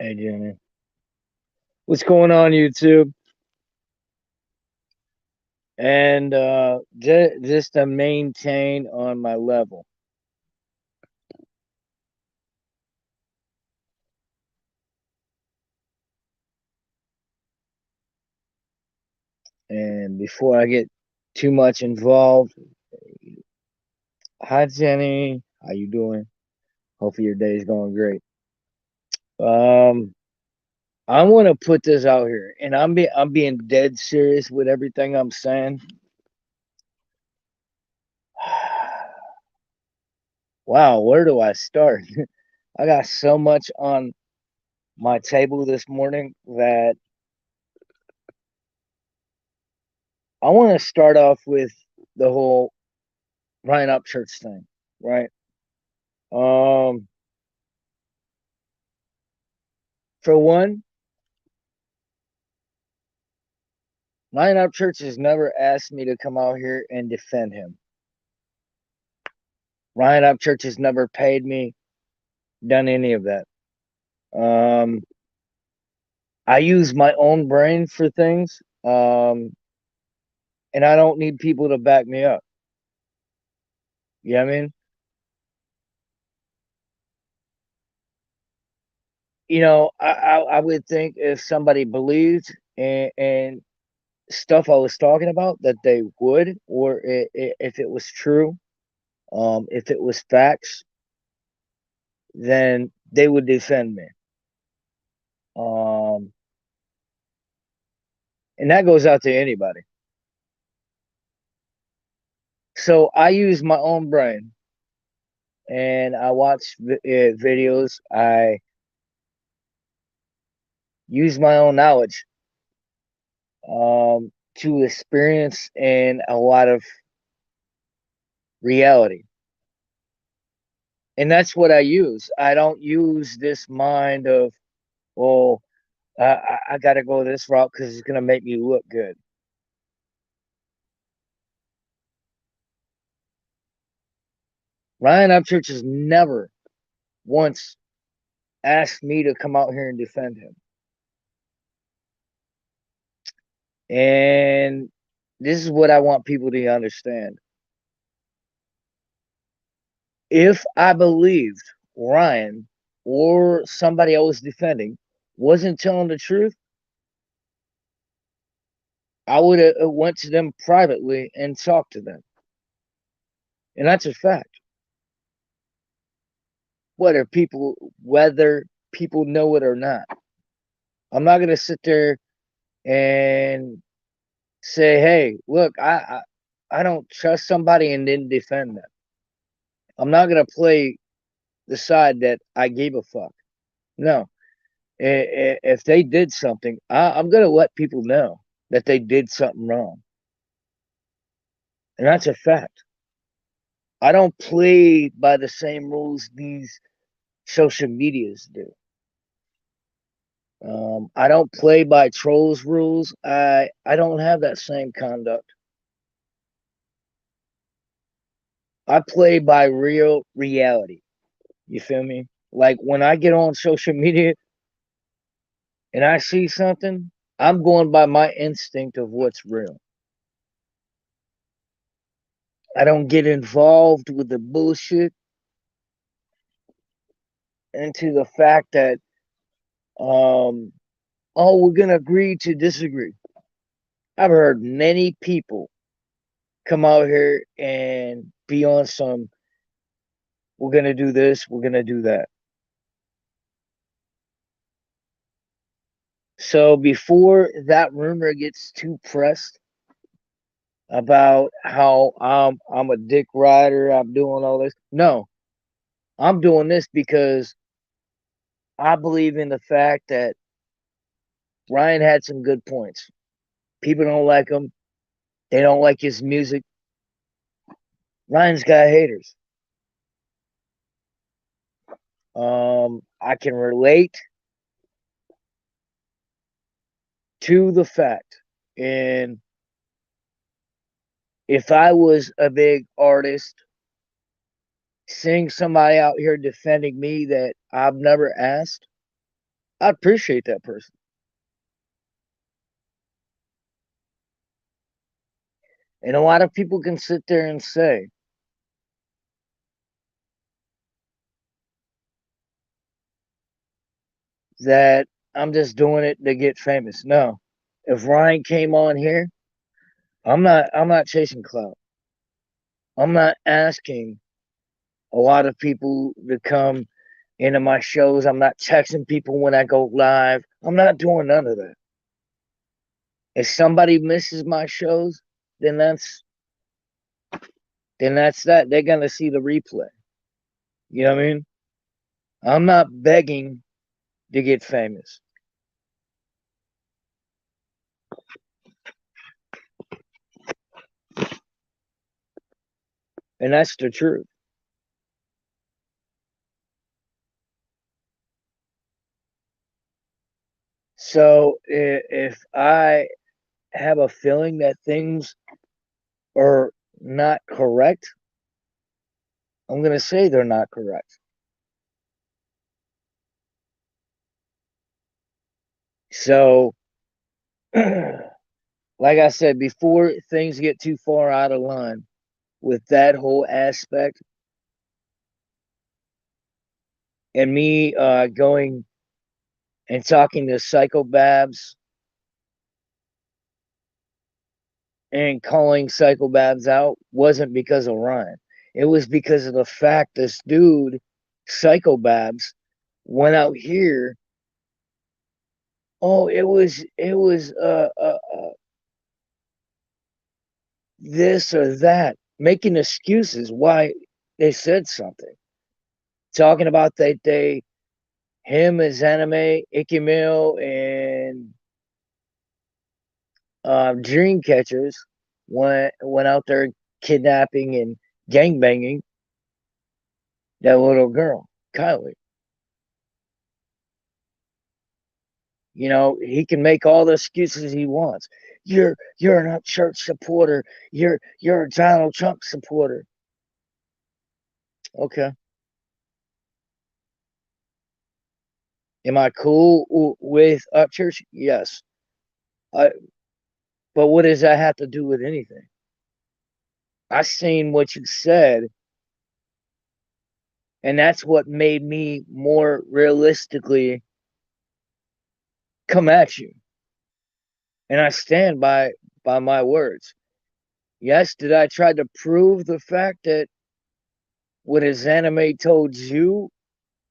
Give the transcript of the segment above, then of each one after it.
Hey, Jenny. What's going on, YouTube? And just to maintain on my level. And before I get too much involved, hi, Jenny. How you doing? Hopefully your day is going great. Um, I want to put this out here, and I'm being dead serious with everything I'm saying. Wow, where do I start? I got so much on my table this morning that I want to start off with the whole Ryan Upchurch thing, right? Um, for one, Ryan Upchurch has never asked me to come out here and defend him. Ryan Upchurch has never paid me, done any of that. Um, I use my own brain for things, and I don't need people to back me up. You know what I mean? I would think if somebody believed and stuff I was talking about that they would, or if it was true, if it was facts, then they would defend me. Um, and that goes out to anybody. So I use my own brain and I watch videos. I use my own knowledge to experience in a lot of reality. And that's what I use. I don't use this mind of, well, I got to go this route because it's going to make me look good. Ryan Upchurch has never once asked me to come out here and defend him. And this is what I want people to understand. If I believed Ryan or somebody I was defending wasn't telling the truth, I would have went to them privately and talked to them. And that's a fact. Whether people know it or not. I'm not gonna sit there and say, hey, look, I don't trust somebody and then defend them. I'm not gonna play the side that I gave a fuck. No. If they did something, I'm gonna let people know that they did something wrong. And that's a fact. I don't play by the same rules these social medias do. I don't play by trolls rules. I don't have that same conduct. I play by real reality. You feel me? Like when I get on social media and I see something, I'm going by my instinct of what's real. I don't get involved with the bullshit into the fact that um oh, we're gonna agree to disagree. I've heard many people come out here and be on some, we're gonna do this, we're gonna do that. So before that rumor gets too pressed about how I'm a dick rider, I'm doing all this. No, I'm doing this because I believe in the fact that Ryan had some good points. People don't like him. They don't like his music. Ryan's got haters. I can relate to the fact, and if I was a big artist, seeing somebody out here defending me that I've never asked, I appreciate that person. And a lot of people can sit there and say that I'm just doing it to get famous. No. If Ryan came on here, I'm not chasing clout. I'm not asking a lot of people to come into my shows. I'm not texting people when I go live. I'm not doing none of that. If somebody misses my shows, then that's that. They're gonna see the replay. You know what I mean? I'm not begging to get famous. And that's the truth. So if I have a feeling that things are not correct, I'm going to say they're not correct. So, like I said, before things get too far out of line with that whole aspect, and me going and talking to psychobabs and calling psychobabs out wasn't because of Ryan. It was because of the fact this dude, psychobabs, went out here. Oh, it was this or that, making excuses why they said something. Talking about they him as anime, Ikimil, and dream catchers went out there kidnapping and gangbanging that little girl, Kylie. You know, he can make all the excuses he wants. You're not church supporter. You're a Donald Trump supporter. Okay. Am I cool with Upchurch? Yes. I, but what does that have to do with anything? I seen what you said, and that's what made me more realistically come at you. And I stand by my words. Yes, did I try to prove the fact that what his anime told you,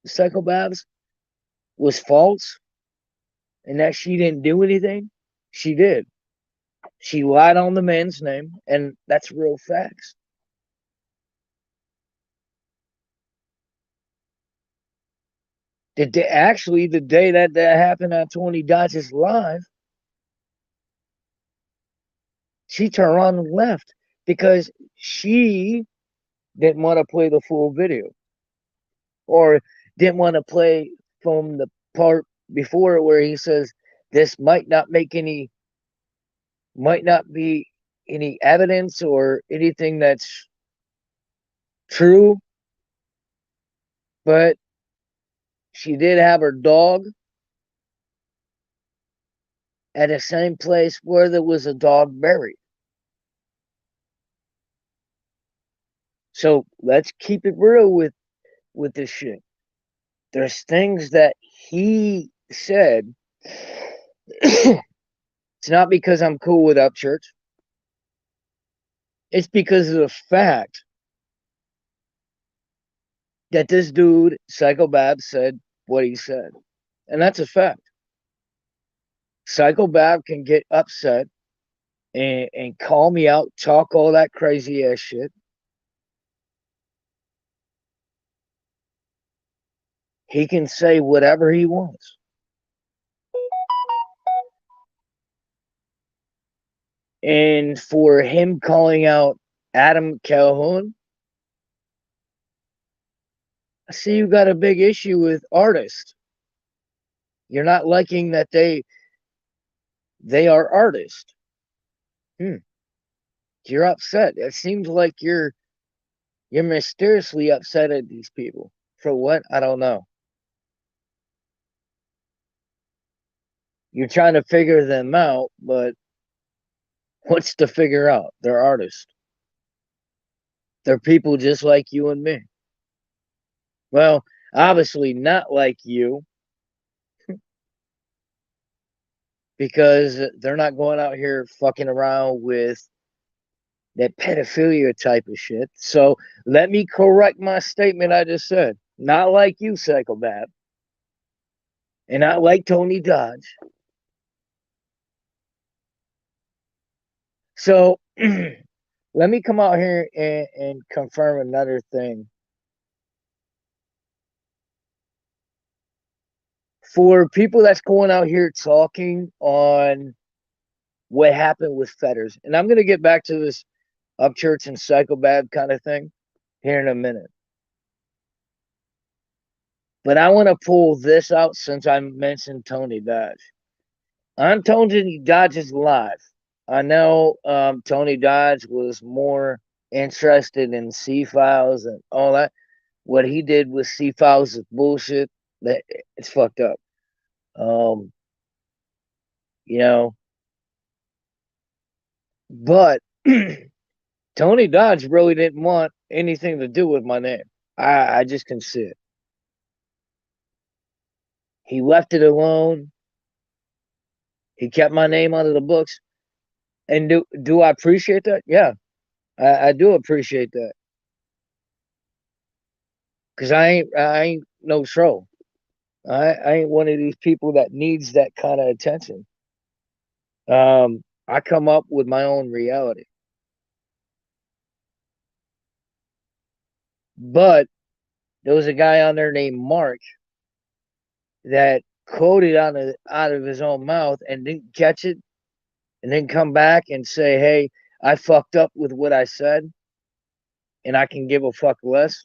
Psychobabs, was false and that she didn't do anything? She did. She lied on the man's name, and that's real facts. Actually, the day that happened on Tony Dodge's live, she turned around and left because she didn't want to play the full video or didn't want to play from the part before where he says this might not be any evidence or anything that's true, but she did have her dog at the same place where there was a dog buried. So let's keep it real with this shit. There's things that he said. It's not because I'm cool with Upchurch. It's because of the fact that this dude, Psycho Bab, said what he said. And that's a fact. Psycho Bab can get upset and call me out, talk all that crazy ass shit. He can say whatever he wants. And for him calling out Adam Calhoun, I see you got a big issue with artists. You're not liking that they are artists. Hmm. You're upset. It seems like you're mysteriously upset at these people. For what? I don't know. You're trying to figure them out, but what's to figure out? They're artists. They're people just like you and me. Well, obviously not like you, because they're not going out here fucking around with that pedophilia type of shit. So let me correct my statement I just said. Not like you, psychopath, and not like Tony Dodge. So let me come out here and confirm another thing. For people that's going out here talking on what happened with Fetters, and I'm going to get back to this up church and psychopath kind of thing here in a minute. But I want to pull this out since I mentioned Tony Dodge. On Tony Dodge's live, I know Tony Dodge was more interested in C files and all that. What he did with C files is bullshit. That it's fucked up. Um, you know, but Tony Dodge really didn't want anything to do with my name. I just can see it. He left it alone. He kept my name out of the books. And do I appreciate that? Yeah, I do appreciate that. Cause I ain't no troll. I ain't one of these people that needs that kind of attention. I come up with my own reality. But there was a guy on there named Mark that quoted out of his own mouth and didn't catch it, and then come back and say, "Hey, I fucked up with what I said, and I can give a fuck less."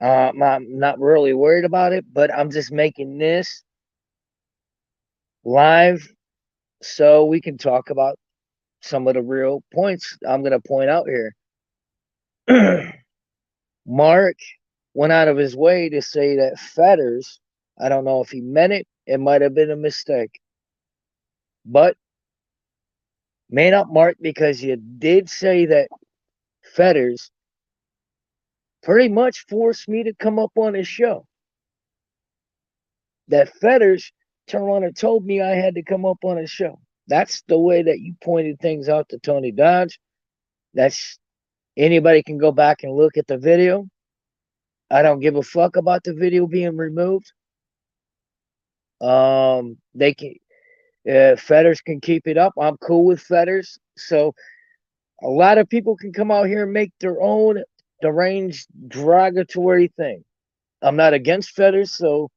I'm not really worried about it, but I'm just making this live so we can talk about some of the real points I'm going to point out here. Mark went out of his way to say that Fetters, I don't know if he meant it, it might have been a mistake. But man up, Mark, because you did say that Fetters pretty much forced me to come up on his show. That Fetters turned around and told me I had to come up on his show. That's the way that you pointed things out to Tony Dodge. That's anybody can go back and look at the video. I don't give a fuck about the video being removed. They can Fetters can keep it up. I'm cool with Fetters. So a lot of people can come out here and make their own deranged, derogatory thing. I'm not against Fetters, so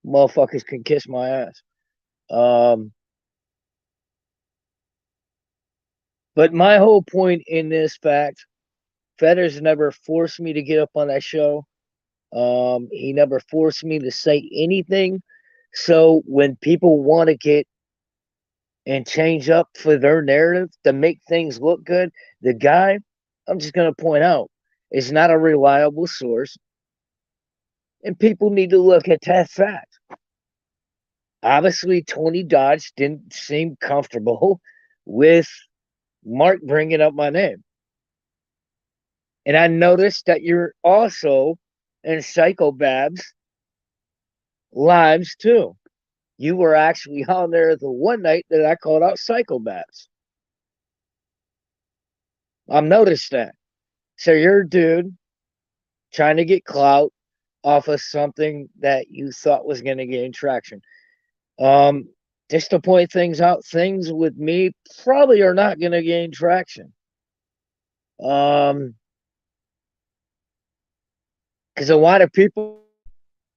motherfuckers can kiss my ass. But my whole point in this fact, Fetters never forced me to get up on that show. He never forced me to say anything. So when people want to get and change up for their narrative to make things look good, the guy, I'm just going to point out, is not a reliable source. And people need to look at that fact. Obviously, Tony Dodge didn't seem comfortable with Mark bringing up my name. And I noticed that you're also in Psychobab's lives too. You were actually on there the one night that I called out Psychobabs. I've noticed that. So you're a dude trying to get clout off of something that you thought was going to gain traction. Just to point things out, things with me probably are not going to gain traction. Because a lot of people,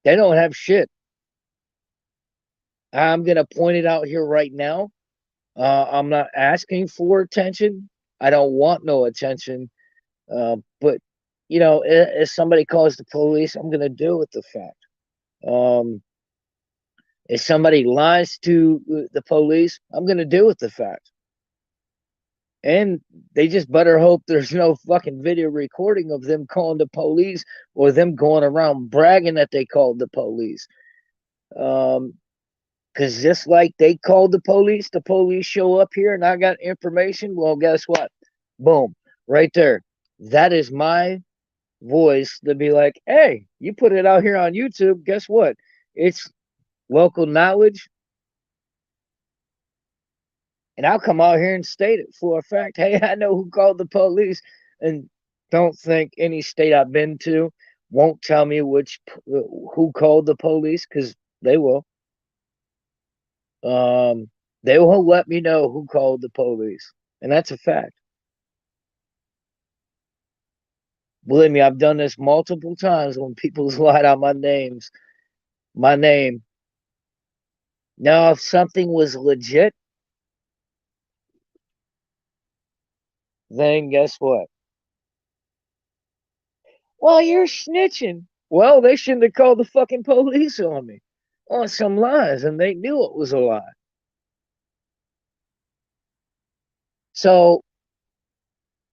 they don't have shit. I'm going to point it out here right now. I'm not asking for attention. I don't want no attention. But, you know, if somebody calls the police, I'm going to deal with the fact. If somebody lies to the police, I'm going to deal with the fact. And they just better hope there's no fucking video recording of them calling the police or them going around bragging that they called the police. Because just like they called the police show up here and I got information. Well, guess what? Boom, right there. That is my voice to be like, hey, you put it out here on YouTube. Guess what? It's local knowledge. And I'll come out here and state it for a fact. Hey, I know who called the police. And don't think any state I've been to won't tell me who called the police, because they will. Um, they will let me know who called the police, and that's a fact. Believe me, I've done this multiple times when people's lied on my name. Now, if something was legit, then guess what? Well, you're snitching. Well, they shouldn't have called the fucking police on me on some lies, and they knew it was a lie. So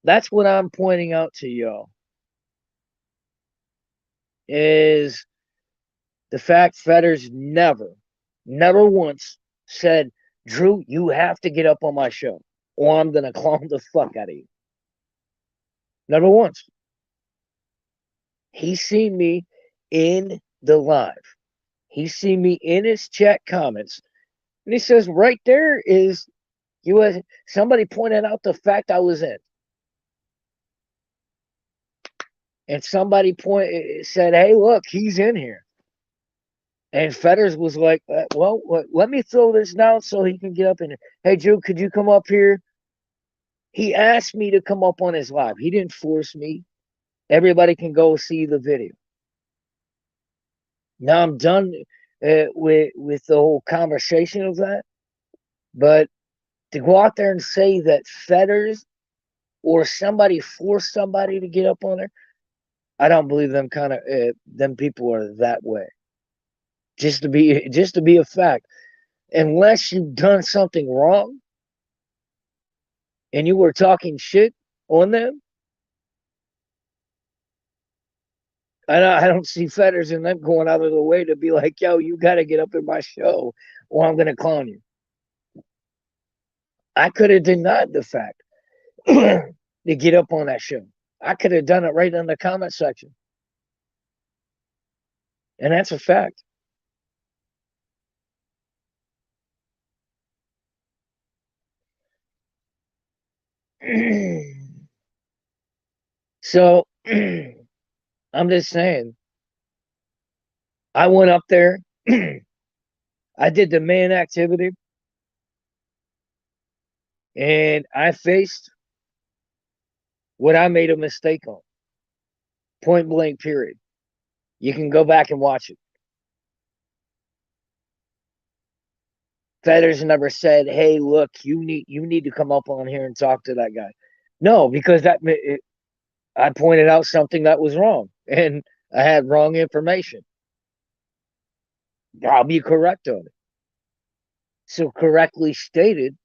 that's what I'm pointing out to y'all is the fact Fetters never once said, Drew, you have to get up on my show or I'm going to clown the fuck out of you. Never once. He's seen me in the live. He's seen me in his chat comments. And he says, right there is somebody pointed out the fact I was in. And somebody said, hey, look, he's in here. And Fetters was like, well, let me throw this down so he can get up in here. Hey, Drew, could you come up here? He asked me to come up on his live. He didn't force me. Everybody can go see the video. Now I'm done with the whole conversation of that. But to go out there and say that Fetters or somebody forced somebody to get up on there, I don't believe them people are that way. Just to be a fact, unless you've done something wrong and you were talking shit on them, I don't see Fetters and them going out of the way to be like, yo, you got to get up in my show or I'm going to clown you. I could have denied the fact to get up on that show. I could have done it right in the comment section. And that's a fact. So I'm just saying, I went up there. I did the main activity. And I faced what I made a mistake on. Point blank, period. You can go back and watch it. Fetters never said, "Hey, look, you need to come up on here and talk to that guy." No, because I pointed out something that was wrong, and I had wrong information. I'll be correct on it. So correctly stated,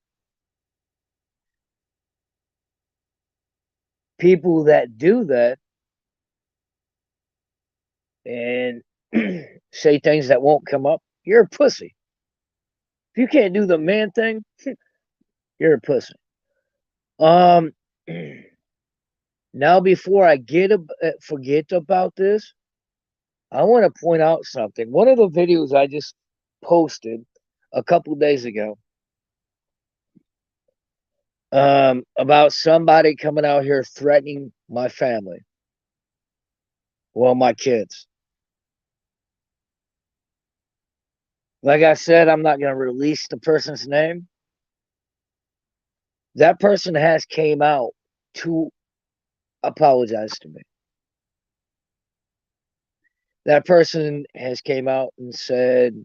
people that do that and say things that won't come up, you're a pussy. If you can't do the man thing, you're a pussy. Um, now before I forget about this, I want to point out something. One of the videos I just posted a couple days ago, about somebody coming out here threatening my family, well, my kids. Like I said, I'm not going to release the person's name. That person has came out to apologize to me. That person has came out and said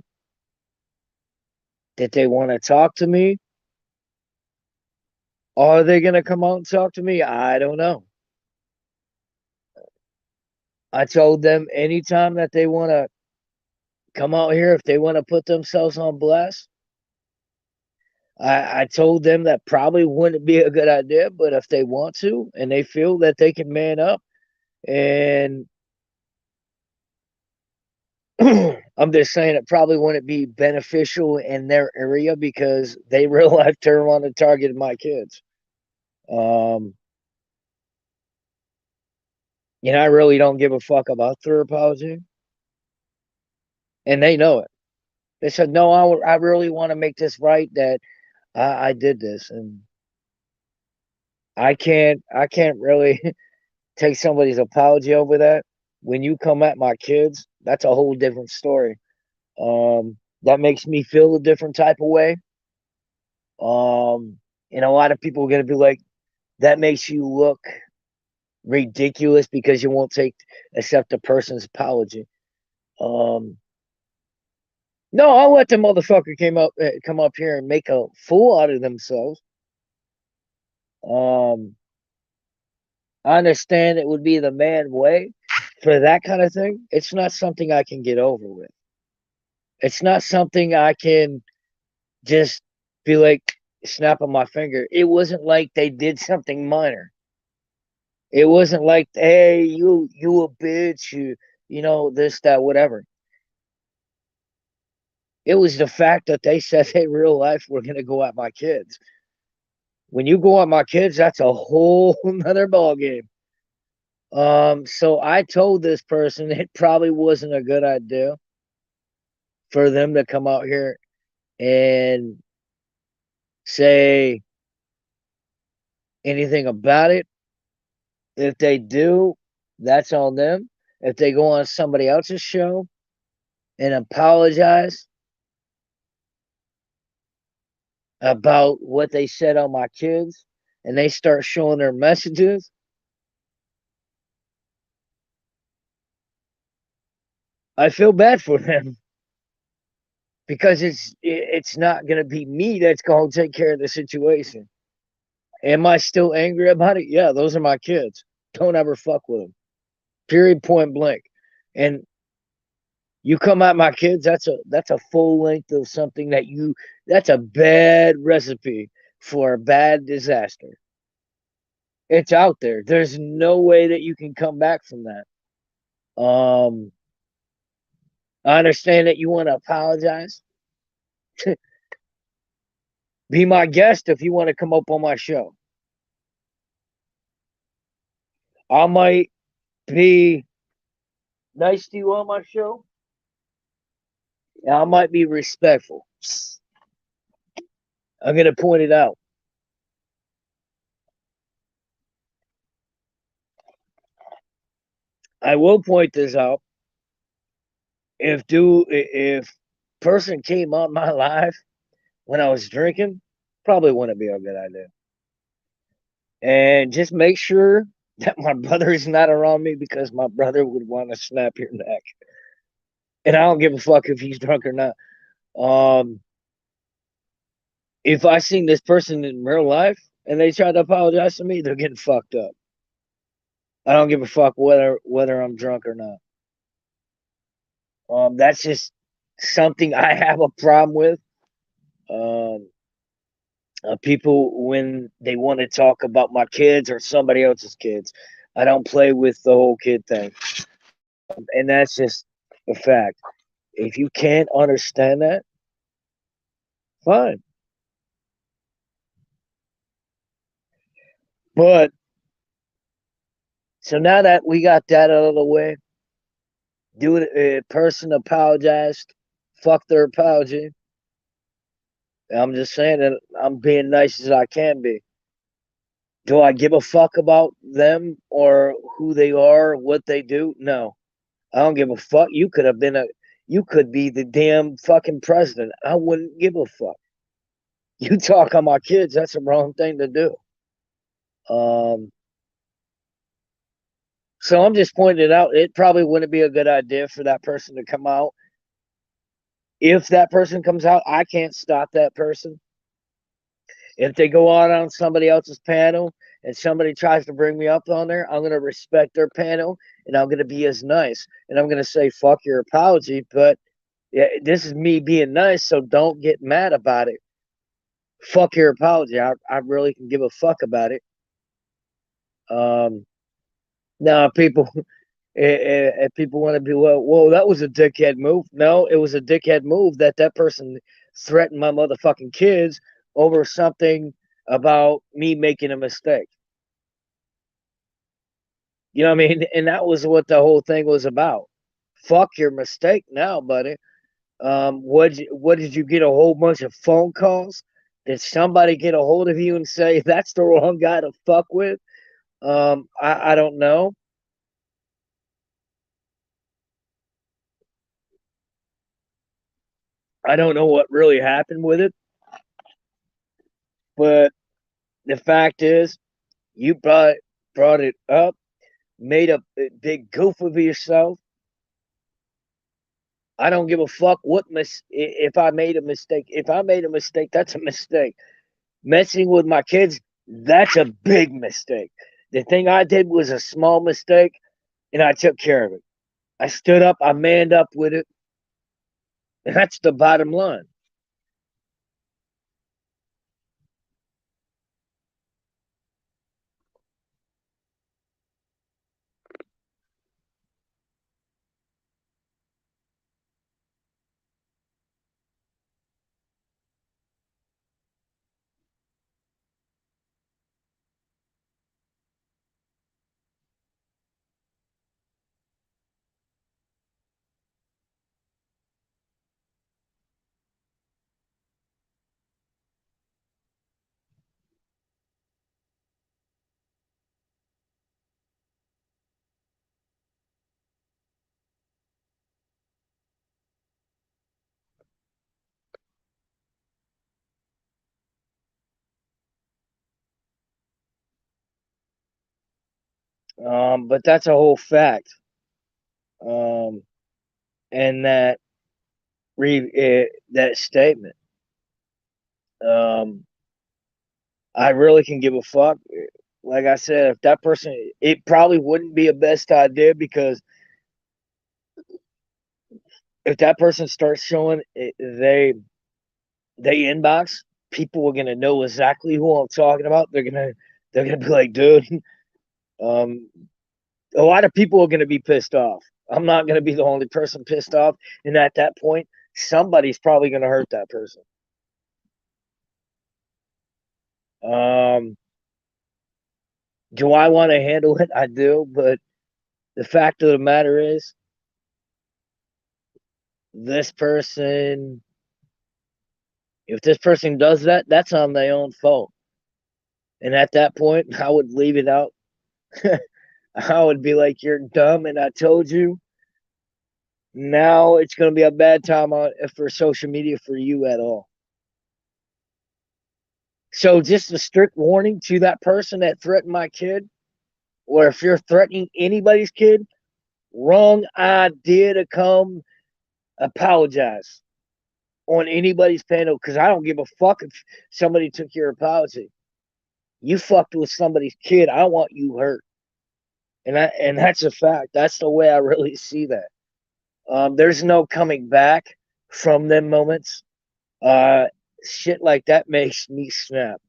that they want to talk to me. Are they going to come out and talk to me? I don't know. I told them anytime that they want to come out here, if they want to put themselves on blast, I told them that probably wouldn't be a good idea, but if they want to and they feel that they can man up and I'm just saying it probably wouldn't be beneficial in their area because they real life turn on the target of my kids. Um, I really don't give a fuck about their apology, and they know it. They said, "No, I really want to make this right. That I did this, and I can't really take somebody's apology over that. When you come at my kids, that's a whole different story. That makes me feel a different type of way. And a lot of people are gonna be like, that makes you look ridiculous because you won't accept a person's apology. Um, no, I'll let the motherfucker come up here and make a fool out of themselves. Um, I understand it would be the man way for that kind of thing. It's not something I can get over with. It's not something I can just be like snapping my finger. It wasn't like they did something minor. It wasn't like, hey, you a bitch, this, that, whatever. It was the fact that they said in real life we're gonna go at my kids. When you go at my kids, that's a whole nother ball game. So I told this person it probably wasn't a good idea for them to come out here and say anything about it. If they do, that's on them. If they go on somebody else's show and apologize about what they said on my kids and they start showing their messages, I feel bad for them because it's not going to be me that's going to take care of the situation. Am I still angry about it? Yeah, those are my kids. Don't ever fuck with them. Period, point blank. And you come at my kids, that's a full length of something that's a bad recipe for a bad disaster. It's out there. There's no way that you can come back from that. Um I understand that you want to apologize. Be my guest if you want to come up on my show. I might be nice to you on my show. And I might be respectful. I'm gonna point it out. I will point this out. If person came on my live when I was drinking, probably wouldn't be a good idea. And just make sure that my brother is not around me because my brother would want to snap your neck. And I don't give a fuck if he's drunk or not. Um, if I seen this person in real life and they try to apologize to me, they're getting fucked up. I don't give a fuck whether I'm drunk or not. That's just something I have a problem with. Um, people when they want to talk about my kids or somebody else's kids, I don't play with the whole kid thing, and that's just a fact. If you can't understand that, fine. But so now that we got that out of the way, do it. A person apologized. Fuck their apology. I'm just saying that I'm being nice as I can be. Do I give a fuck about them or who they are, what they do? No, I don't give a fuck. You could be the damn fucking president. I wouldn't give a fuck. You talk on my kids, that's the wrong thing to do. Um, so I'm just pointing it out. It probably wouldn't be a good idea for that person to come out. If that person comes out, I can't stop that person. If they go out on somebody else's panel and somebody tries to bring me up on there, I'm going to respect their panel and I'm going to be as nice. And I'm going to say, fuck your apology, but yeah, this is me being nice, so don't get mad about it. Fuck your apology. I really can give a fuck about it. Um, now, people And people want to be, well, whoa, that was a dickhead move. No, it was a dickhead move that person threatened my motherfucking kids over something about me making a mistake. You know what I mean? And that was what the whole thing was about. Fuck your mistake now, buddy. What did you get a whole bunch of phone calls? Did somebody get a hold of you and say that's the wrong guy to fuck with? I don't know. I don't know what really happened with it, but the fact is, you brought it up, made a big goof of yourself. I don't give a fuck if I made a mistake. If I made a mistake, that's a mistake. Messing with my kids, that's a big mistake. The thing I did was a small mistake, and I took care of it. I stood up, I manned up with it, and that's the bottom line. But that's a whole fact. Um, and that statement. Um, I really can give a fuck. Like I said, if that person, it probably wouldn't be a best idea because if that person starts showing they inbox, people are gonna know exactly who I'm talking about. They're gonna be like, dude, um, a lot of people are gonna be pissed off. I'm not gonna be the only person pissed off, and at that point, somebody's probably gonna hurt that person. Um, do I want to handle it? I do, but the fact of the matter is, this person, if this person does that, that's on their own fault. And at that point, I would leave it out. I would be like, "You're dumb," and I told you. Now it's going to be a bad time for social media for you at all. So just a strict warning to that person that threatened my kid, or if you're threatening anybody's kid, wrong idea to come apologize on anybody's panel because I don't give a fuck if somebody took your apology. You fucked with somebody's kid. I want you hurt, and that's a fact. That's the way I really see that. There's no coming back from them moments. Uh, Shit like that makes me snap,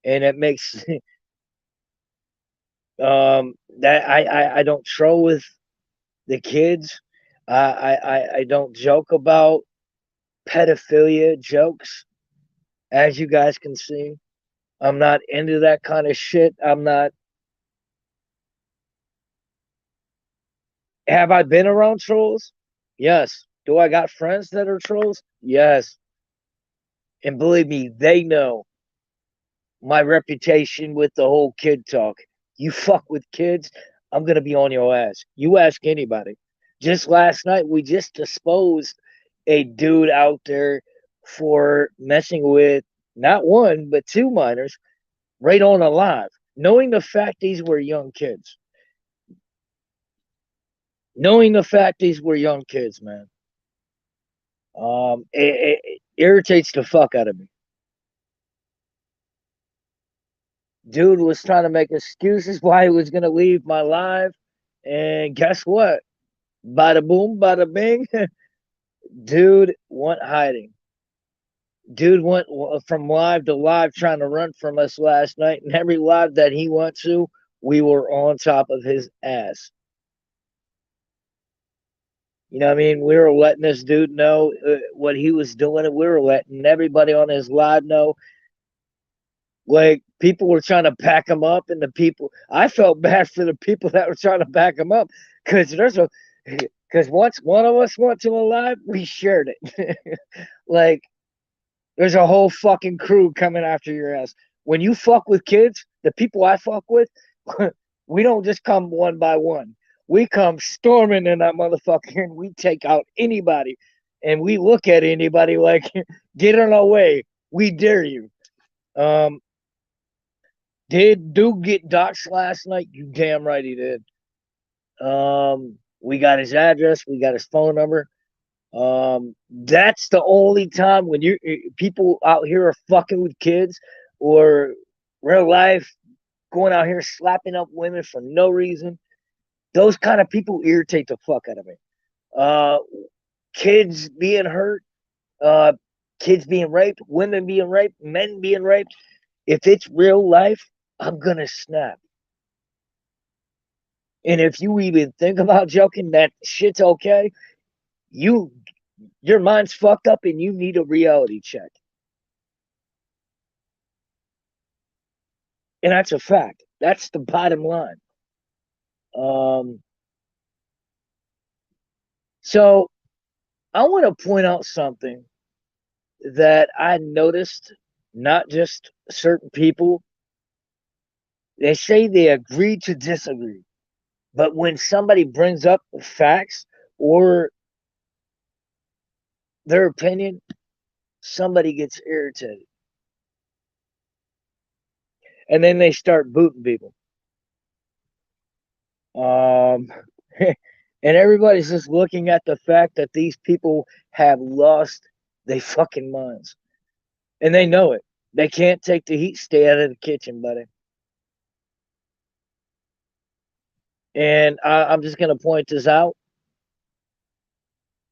and it makes that I don't troll with the kids. I don't joke about pedophilia jokes, as you guys can see. I'm not into that kind of shit. I'm not. Have I been around trolls? Yes. Do I got friends that are trolls? Yes. And believe me, they know my reputation with the whole kid talk. You fuck with kids, I'm gonna be on your ass. You ask anybody. Just last night, we just disposed a dude out there for messing with not one but two minors right on a live, knowing the fact these were young kids. Knowing the fact these were young kids, man. It irritates the fuck out of me. Dude was trying to make excuses why he was gonna leave my live, and guess what? Bada boom, bada bing. Dude went hiding. Dude went from live to live trying to run from us last night, and every live that he went to, we were on top of his ass. You know what I mean? We were letting this dude know what he was doing, and we were letting everybody on his live know. Like, people were trying to pack him up, and the people, I felt bad for the people that were trying to back him up, because once one of us went to a live, we shared it. Like, there's a whole fucking crew coming after your ass. When you fuck with kids, the people I fuck with, we don't just come one by one. We come storming in that motherfucker, and we take out anybody. And we look at anybody like, get in our way. We dare you. Um, did Duke get doxxed last night? You damn right he did. We got his address. We got his phone number. That's the only time when you people out here are fucking with kids, or real life going out here slapping up women for no reason. Those kind of people irritate the fuck out of me. Uh, Kids being hurt, uh, kids being raped, women being raped, men being raped. If it's real life, I'm gonna snap. And if you even think about joking that shit's okay, you your mind's fucked up and you need a reality check. And that's a fact. That's the bottom line. Um, so I want to point out something that I noticed. Not just certain people, they say they agree to disagree, but when somebody brings up facts or their opinion, somebody gets irritated, and then they start booting people. Um, and everybody's just looking at the fact that these people have lost their fucking minds, and they know it. They can't take the heat. Stay out of the kitchen, buddy. And I'm just gonna point this out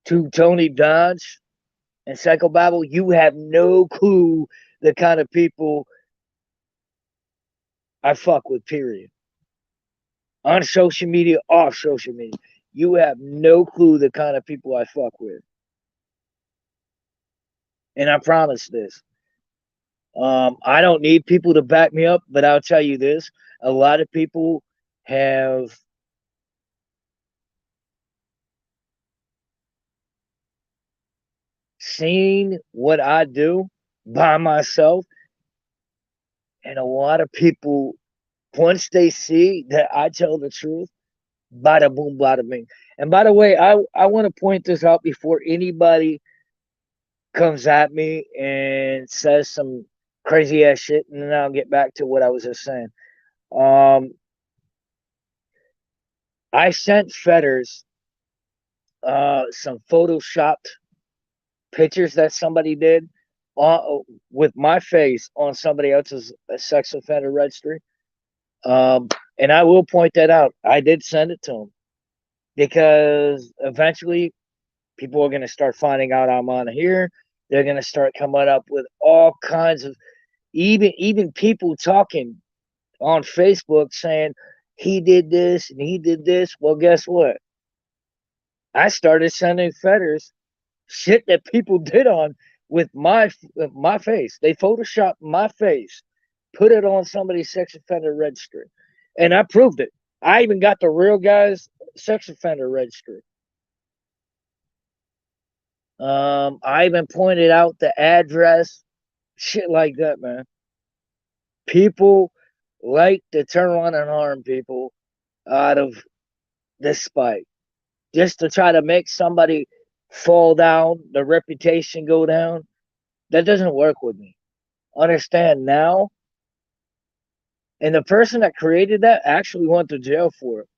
to Tony Dodge and Psycho Bible. You have no clue the kind of people I fuck with. Period. On social media, off social media, you have no clue the kind of people I fuck with. And I promise this. I don't need people to back me up, but I'll tell you this: a lot of people have seen what I do by myself, and a lot of people, once they see that I tell the truth, bada boom, bada bing. And by the way, I want to point this out before anybody comes at me and says some crazy ass shit, and then I'll get back to what I was just saying. Um, I sent Fetters some photoshopped pictures that somebody did with my face on somebody else's sex offender registry. And I will point that out. I did send it to him because eventually people are going to start finding out I'm on here. They're going to start coming up with all kinds of even people talking on Facebook saying he did this and he did this. Well, guess what? I started sending Fetters shit that people did on with my face. They photoshopped my face, put it on somebody's sex offender registry, and I proved it. I even got the real guy's sex offender registry. I even pointed out the address, shit like that, man. People like to turn around and harm people out of this spite, just to try to make somebody fall down, the reputation go down. That doesn't work with me. Understand now. And the person that created that actually went to jail for it.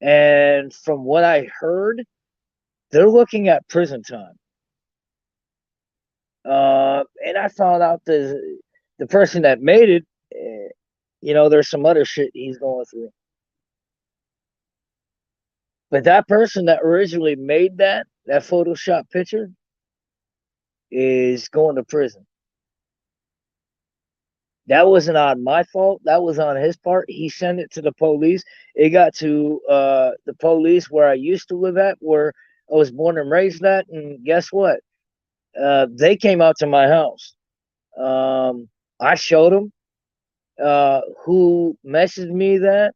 And from what I heard, they're looking at prison time. And I found out the person that made it, there's some other shit he's going through. But that person that originally made that Photoshop picture is going to prison. That wasn't on my fault. That was on his part. He sent it to the police. It got to the police where I used to live at, where I was born and raised at. And guess what? They came out to my house. I showed them who messaged me that,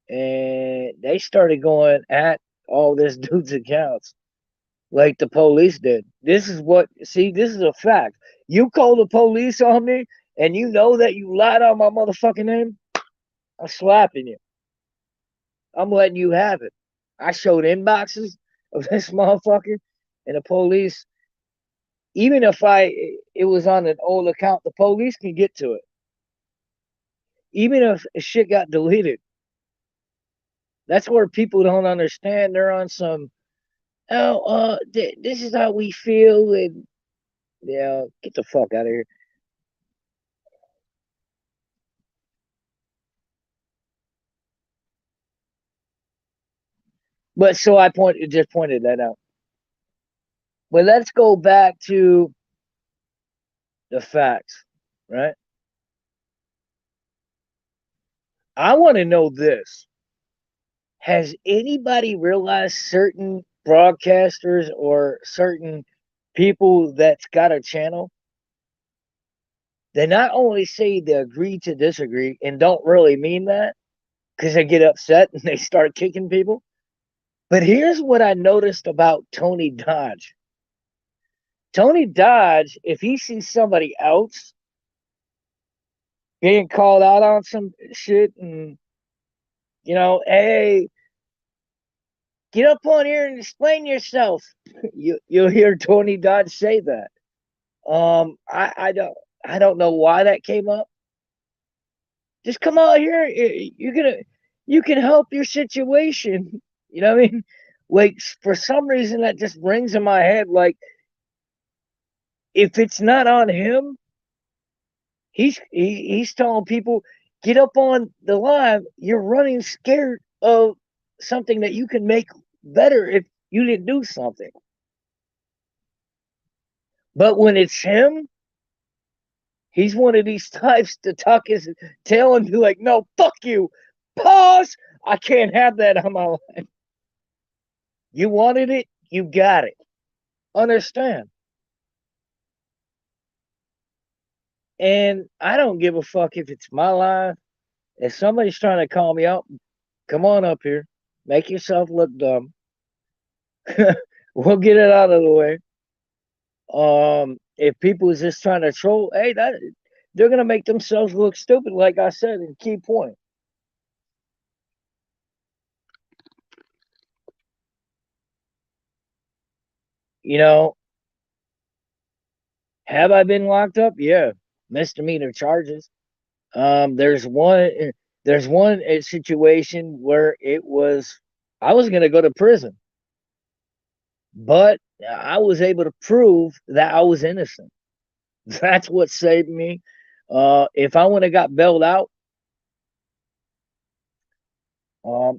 and they started going at all this dude's accounts like the police did. This is what, see, this is a fact. You call the police on me and you know that you lied on my motherfucking name, I'm slapping you. I'm letting you have it. I showed inboxes of this motherfucker and the police, even if it was on an old account, the police can get to it. Even if shit got deleted. That's where people don't understand. They're on some, oh, this is how we feel, and yeah, get the fuck out of here. But so just pointed that out. But let's go back to the facts, right? I want to know this. Has anybody realized certain broadcasters or certain people that's got a channel, they not only say they agree to disagree and don't really mean that because they get upset and they start kicking people. But here's what I noticed about Tony Dodge. Tony Dodge, if he sees somebody else being called out on some shit and, hey, get up on here and explain yourself. You'll hear Tony Dodge say that. I don't know why that came up. Just come out here. You can help your situation. You know what I mean? Like for some reason that just rings in my head. Like if it's not on him, he's telling people get up on the live. You're running scared of something that you can make better if you didn't do something. But when it's him, he's one of these types to tuck his tail and be like, no, fuck you. Pause. I can't have that on my life. You wanted it, you got it. Understand? And I don't give a fuck if it's my life. If somebody's trying to call me out, come on up here. Make yourself look dumb. We'll get it out of the way. If people is just trying to troll, hey, they're gonna make themselves look stupid, like I said in key point. You know, have I been locked up? Yeah, misdemeanor charges. There's one situation where I was gonna go to prison, but I was able to prove that I was innocent. That's what saved me. If I would have got bailed out,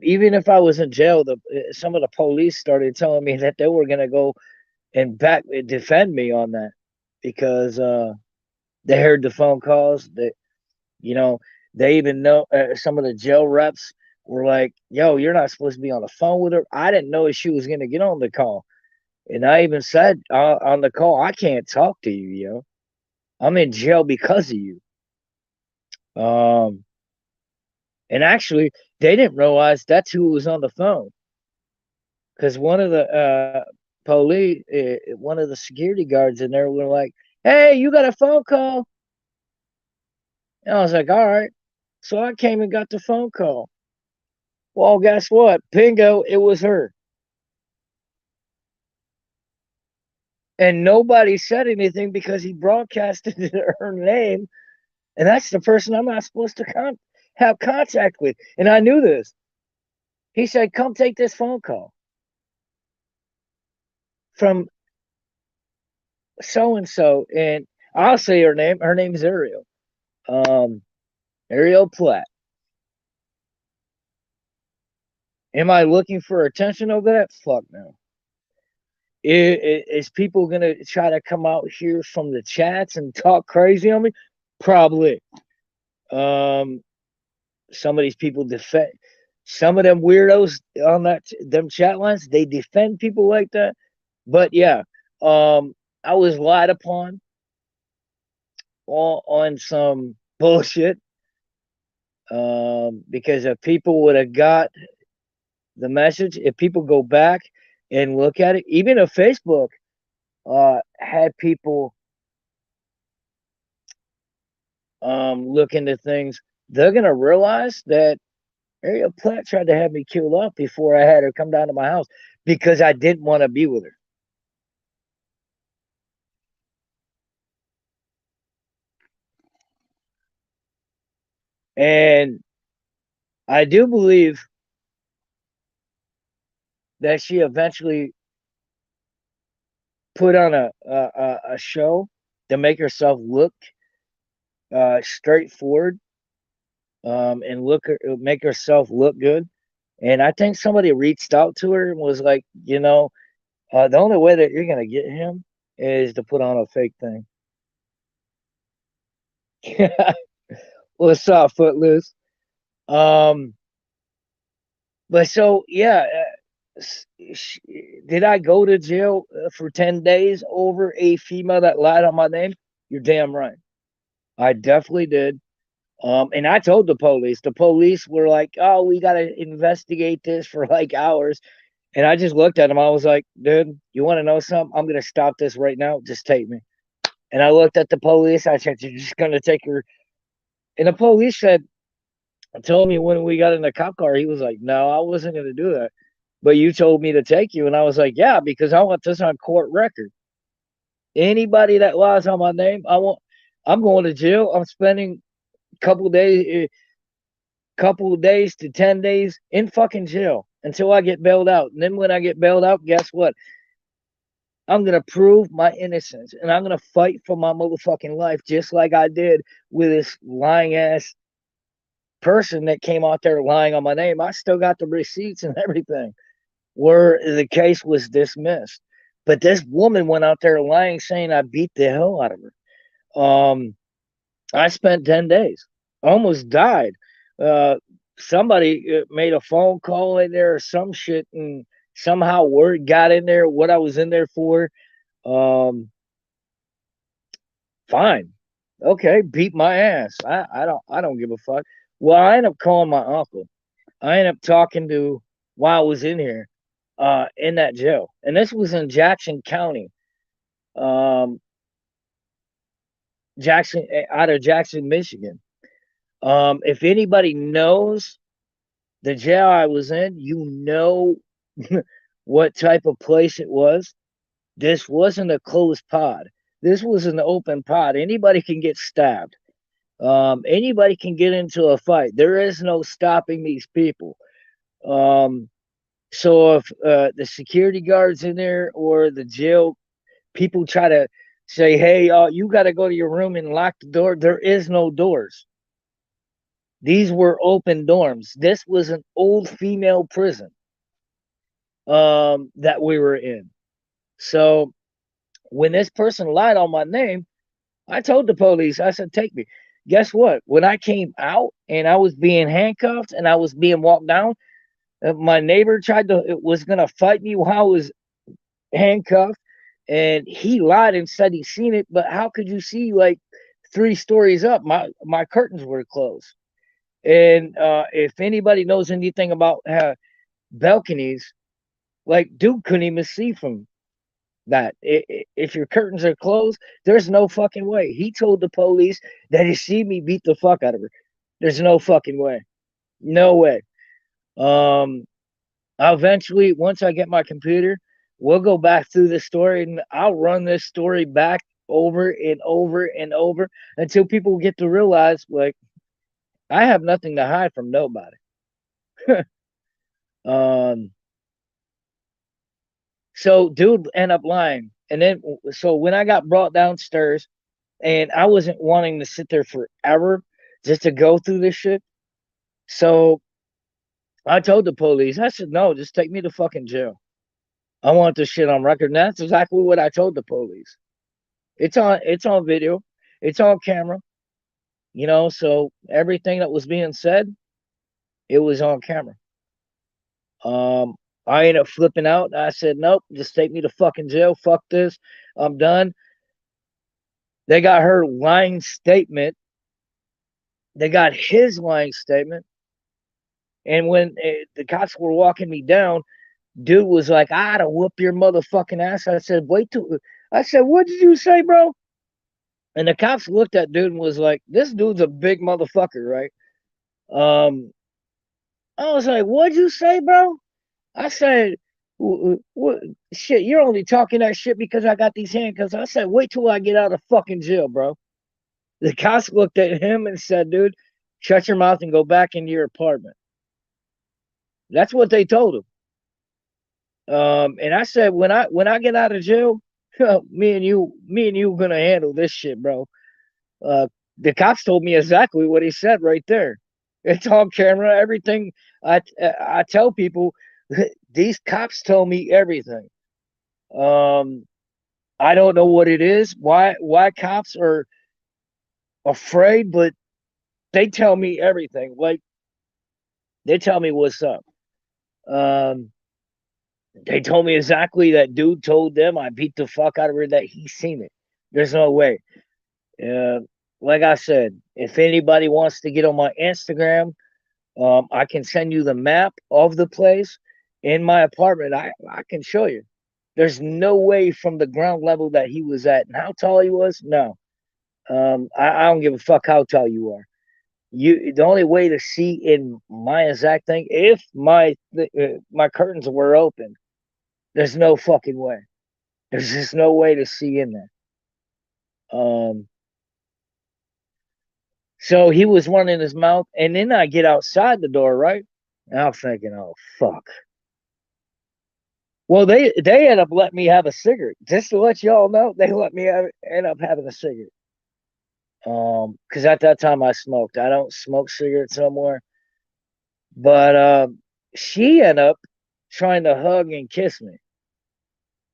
even if I was in jail, some of the police started telling me that they were gonna go and back defend me on that because they heard the phone calls. That you know they even know some of the jail reps were like, "Yo, you're not supposed to be on the phone with her." I didn't know she was gonna get on the call, and I even said on the call, "I can't talk to you, yo. I'm in jail because of you." Um, and actually, they didn't realize that's who was on the phone because one of the police, one of the security guards in there were like, "Hey, you got a phone call?" And I was like, "All right." So I came and got the phone call. Well, guess what? Bingo, it was her. And nobody said anything because he broadcasted her name. And that's the person I'm not supposed to have contact with. And I knew this. He said, come take this phone call from so and so. And I'll say her name. Her name is Ariel. Um, Ariel Platt. Am I looking for attention over that? Fuck no. Is people gonna try to come out here from the chats and talk crazy on me? Probably. Um, some of these people defend some of them weirdos on that them chat lines. They defend people like that. But yeah, I was lied upon on some bullshit. Because if people would have got the message, if people go back and look at it, even if Facebook had people look into things, they're gonna realize that Ariel Platt tried to have me killed off before I had her come down to my house because I didn't want to be with her. And I do believe that she eventually put on a show to make herself look straightforward, and make herself look good. And I think somebody reached out to her and was like, the only way that you're gonna get him is to put on a fake thing. What's up, Footloose? Um, but so yeah, did I go to jail for 10 days over a female that lied on my name? You're damn right. I definitely did. And I told the police. The police were like, "Oh, we got to investigate this for like hours." And I just looked at him. I was like, "Dude, you want to know something? I'm gonna stop this right now. Just take me." And I looked at the police. I said, "You're just gonna take her?" And the police said, told me when we got in the cop car, he was like, "No, I wasn't gonna do that, but you told me to take you." And I was like, "Yeah, because I want this on court record. Anybody that lies on my name, I want. I'm going to jail. I'm spending couple of days to 10 days in fucking jail until I get bailed out. And then when I get bailed out, guess what? I'm gonna prove my innocence, and I'm gonna fight for my motherfucking life, just like I did with this lying ass person that came out there lying on my name. I still got the receipts and everything where the case was dismissed. But this woman went out there lying, saying I beat the hell out of her. I spent 10 days, almost died. Uh, somebody made a phone call in there or some shit, and somehow word got in there what I was in there for. Um, Fine. Okay, beat my ass. I don't give a fuck. Well, I ended up calling my uncle. I ended up talking to while I was in here, in that jail. And this was in Jackson County. Um out of Jackson, Michigan. If anybody knows the jail I was in, you know what type of place it was. This wasn't a closed pod. This was an open pod. Anybody can get stabbed. Anybody can get into a fight. There is no stopping these people. Um, so if the security guards in there or the jail people try to say, "Hey, you got to go to your room and lock the door," there is no doors. These were open dorms. This was an old female prison that we were in. So when this person lied on my name, I told the police, I said, "Take me." Guess what? When I came out and I was being handcuffed and I was being walked down, my neighbor was gonna fight me while I was handcuffed, and he lied and said he seen it. But how could you see like 3 stories up? My curtains were closed. And if anybody knows anything about balconies, like Duke couldn't even see from that. If your curtains are closed, there's no fucking way. He told the police that he see me beat the fuck out of her. There's no fucking way. No way. Um, I'll eventually, once I get my computer, we'll go back through the story and I'll run this story back over and over and over until people get to realize, like, I have nothing to hide from nobody. um, so dude end up lying. And then, so when I got brought downstairs, and I wasn't wanting to sit there forever just to go through this shit. So I told the police, I said, "No, just take me to fucking jail. I want this shit on record." And that's exactly what I told the police. It's on video. It's on camera. So everything that was being said, it was on camera. Um, I ended up flipping out. I said, nope, just take me to fucking jail. Fuck this. I'm done. They got her lying statement. They got his lying statement. And when the cops were walking me down, dude was like, I ought to whoop your motherfucking ass. I said, wait till. I said, what did you say, bro? And the cops looked at dude and was like, this dude's a big motherfucker, right? Um, I was like, what'd you say, bro? I said, what, shit, you're only talking that shit because I got these handcuffs. I said, wait till I get out of fucking jail, bro. The cops looked at him and said, dude, shut your mouth and go back into your apartment. That's what they told him. And I said, when I get out of jail, me and you gonna handle this shit, bro. Uh, the cops told me exactly what he said right there. It's on camera. Everything I tell people, these cops tell me everything. Um, I don't know what it is. Why cops are afraid, but they tell me everything. Like they tell me what's up. Um, they told me exactly that dude told them I beat the fuck out of her that he's seen it. There's no way. Uh, like I said, if anybody wants to get on my Instagram, I can send you the map of the place in my apartment. I can show you. There's no way from the ground level that he was at and how tall he was. No, I don't give a fuck how tall you are. The only way to see in my exact thing if my curtains were open. There's no fucking way. There's just no way to see in there. Um, so he was running his mouth, and then I get outside the door, right? And I'm thinking, oh fuck. Well, they end up letting me have a cigarette. Just to let y'all know, they let me end up having a cigarette. Because at that time I smoked. I don't smoke cigarettes no more. But she ended up trying to hug and kiss me.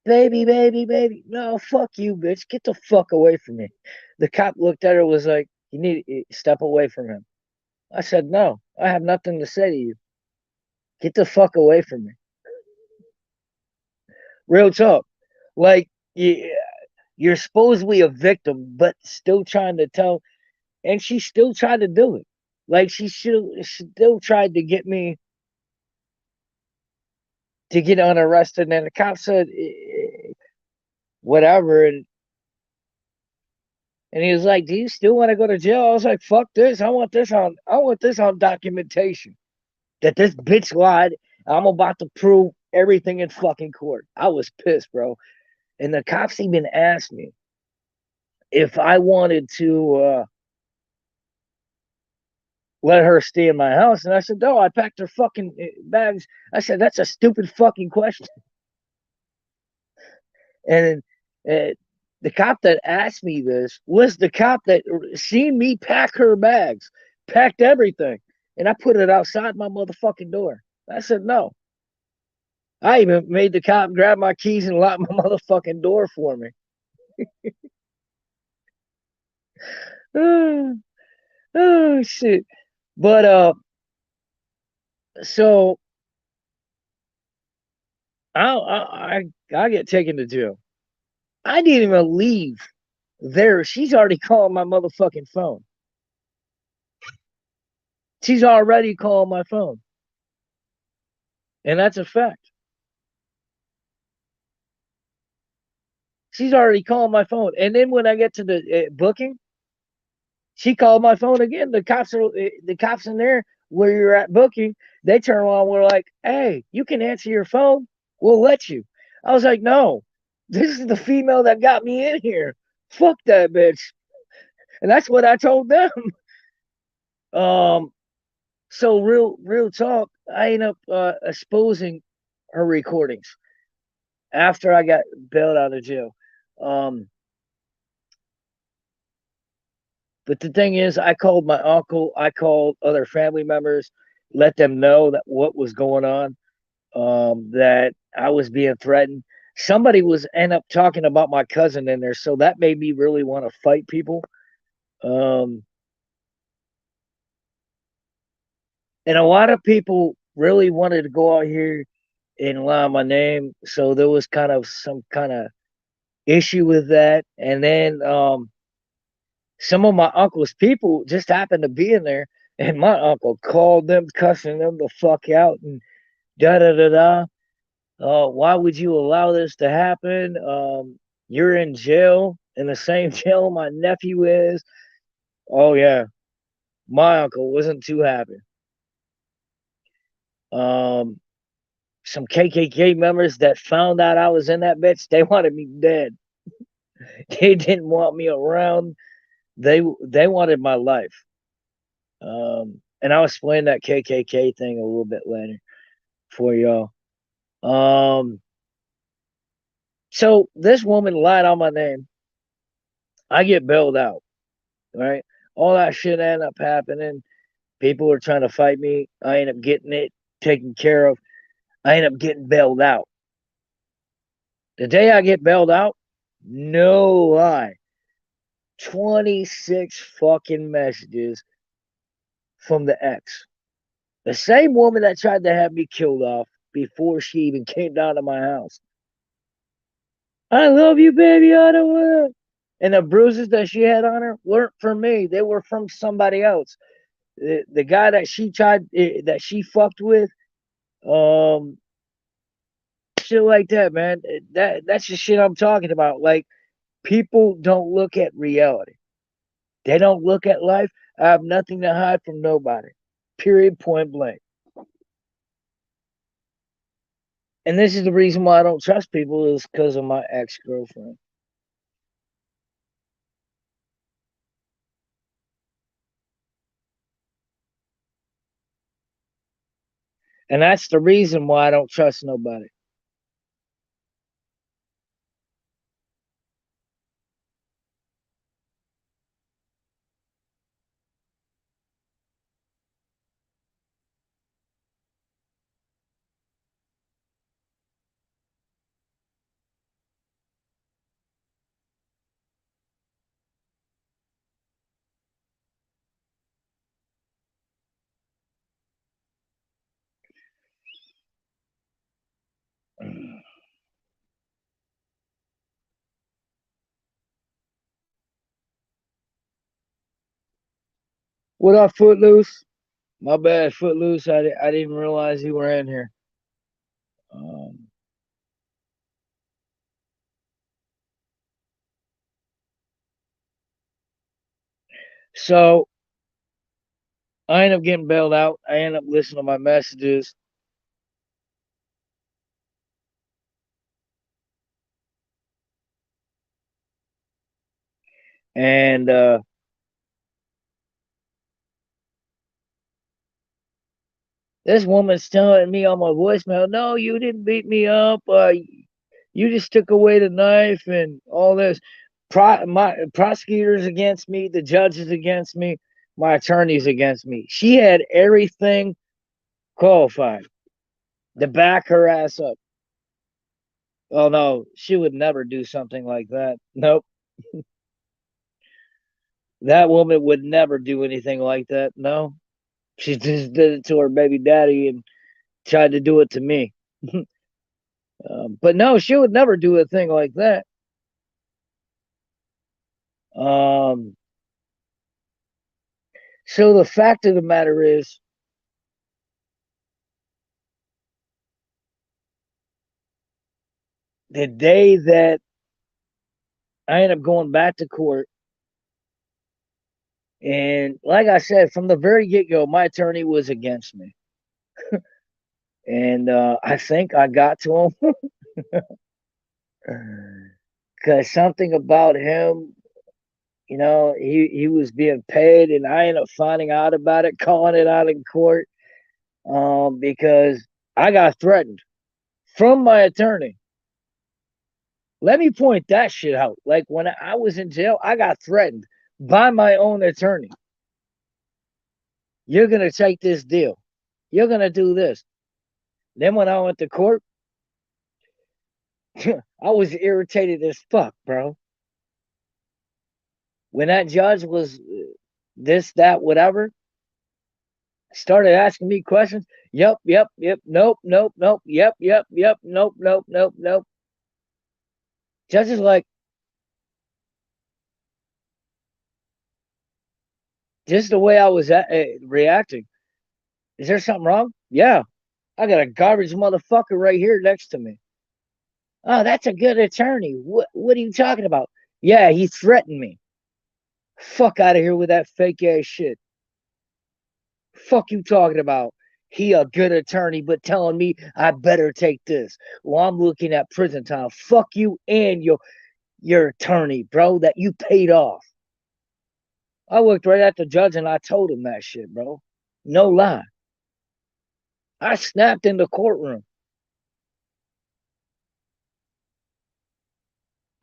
Baby, baby, baby. No, fuck you, bitch. Get the fuck away from me. The cop looked at her and was like, you need to step away from him. I said, no, I have nothing to say to you. Get the fuck away from me. Real talk. Like, you're supposedly a victim, but still trying to tell, and she still tried to do it. Like, she still tried to get me to get unarrested. And the cop said, whatever. And he was like, do you still want to go to jail? I was like, fuck this. I want this on documentation. That this bitch lied. I'm about to prove everything in fucking court. I was pissed, bro. And the cops even asked me if I wanted to let her stay in my house. And I said, no, I packed her fucking bags. I said, that's a stupid fucking question. And uh, the cop that asked me this was the cop that seen me pack her bags, packed everything. And I put it outside my motherfucking door. I said, no. I even made the cop grab my keys and lock my motherfucking door for me. Oh, oh shit. But so I get taken to jail. I didn't even leave there. She's already calling my motherfucking phone. She's already calling my phone. And that's a fact. She's already calling my phone. And then when I get to the booking, she called my phone again. The cops in there where you're at booking, they turn around and we're like, hey, you can answer your phone. We'll let you. I was like, no, this is the female that got me in here. Fuck that bitch. And that's what I told them. Um, so real talk, I end up exposing her recordings after I got bailed out of jail. Um, but the thing is, I called my uncle, I called other family members, let them know that what was going on, that I was being threatened. Somebody was end up talking about my cousin in there, so that made me really want to fight people. Um, And a lot of people really wanted to go out here and lie my name, so there was kind of some kind of issue with that. And then some of my uncle's people just happened to be in there, and my uncle called them, cussing them the fuck out, and da da da da. Why would you allow this to happen? You're in jail, in the same jail my nephew is. Oh yeah, my uncle wasn't too happy. Um, some KKK members that found out I was in that bitch, they wanted me dead. They didn't want me around. They wanted my life. And I'll explain that KKK thing a little bit later for y'all. Um, so this woman lied on my name. I get bailed out, right? All that shit ended up happening. People were trying to fight me. I end up getting it taken care of. I end up getting bailed out. The day I get bailed out, no lie, 26 fucking messages from the ex. The same woman that tried to have me killed off before she even came down to my house. I love you, baby. I don't want. And the bruises that she had on her weren't from me. They were from somebody else. The guy that she tried that she fucked with, um, shit like that, man. That's the shit I'm talking about. Like people don't look at reality. They don't look at life. I have nothing to hide from nobody. Period. Point blank. And this is the reason why I don't trust people is because of my ex girlfriend. And that's the reason why I don't trust nobody. What up, Footloose? My bad, Footloose. I didn't realize you were in here. Um, so I end up getting bailed out. I end up listening to my messages, and this woman's telling me on my voicemail, "No, you didn't beat me up. You just took away the knife and all this." My prosecutors against me, the judges against me, my attorneys against me. She had everything qualified to back her ass up. Oh no, she would never do something like that. Nope. That woman would never do anything like that. No. She just did it to her baby daddy and tried to do it to me. But no, she would never do a thing like that. Um, so the fact of the matter is, the day that I ended up going back to court, and like I said, from the very get go, my attorney was against me. And I think I got to him because something about him, he was being paid, and I ended up finding out about it, calling it out in court, because I got threatened from my attorney. Let me point that shit out. Like when I was in jail, I got threatened by my own attorney. You're gonna take this deal. You're gonna do this. Then when I went to court, I was irritated as fuck, bro. When that judge was this, that, whatever, Started asking me questions. Yep, yep, yep. Nope, nope, nope. Yep, yep, yep. Nope, nope, nope, nope. Judge is like, just the way I was reacting. Is there something wrong? Yeah, I got a garbage motherfucker right here next to me. Oh, that's a good attorney. What are you talking about? Yeah, he threatened me. Fuck out of here with that fake ass shit. Fuck you talking about? He a good attorney, but telling me I better take this. Well, I'm looking at prison time. Fuck you and your attorney, bro, that you paid off. I looked right at the judge and I told him that shit, bro. No lie. I snapped in the courtroom.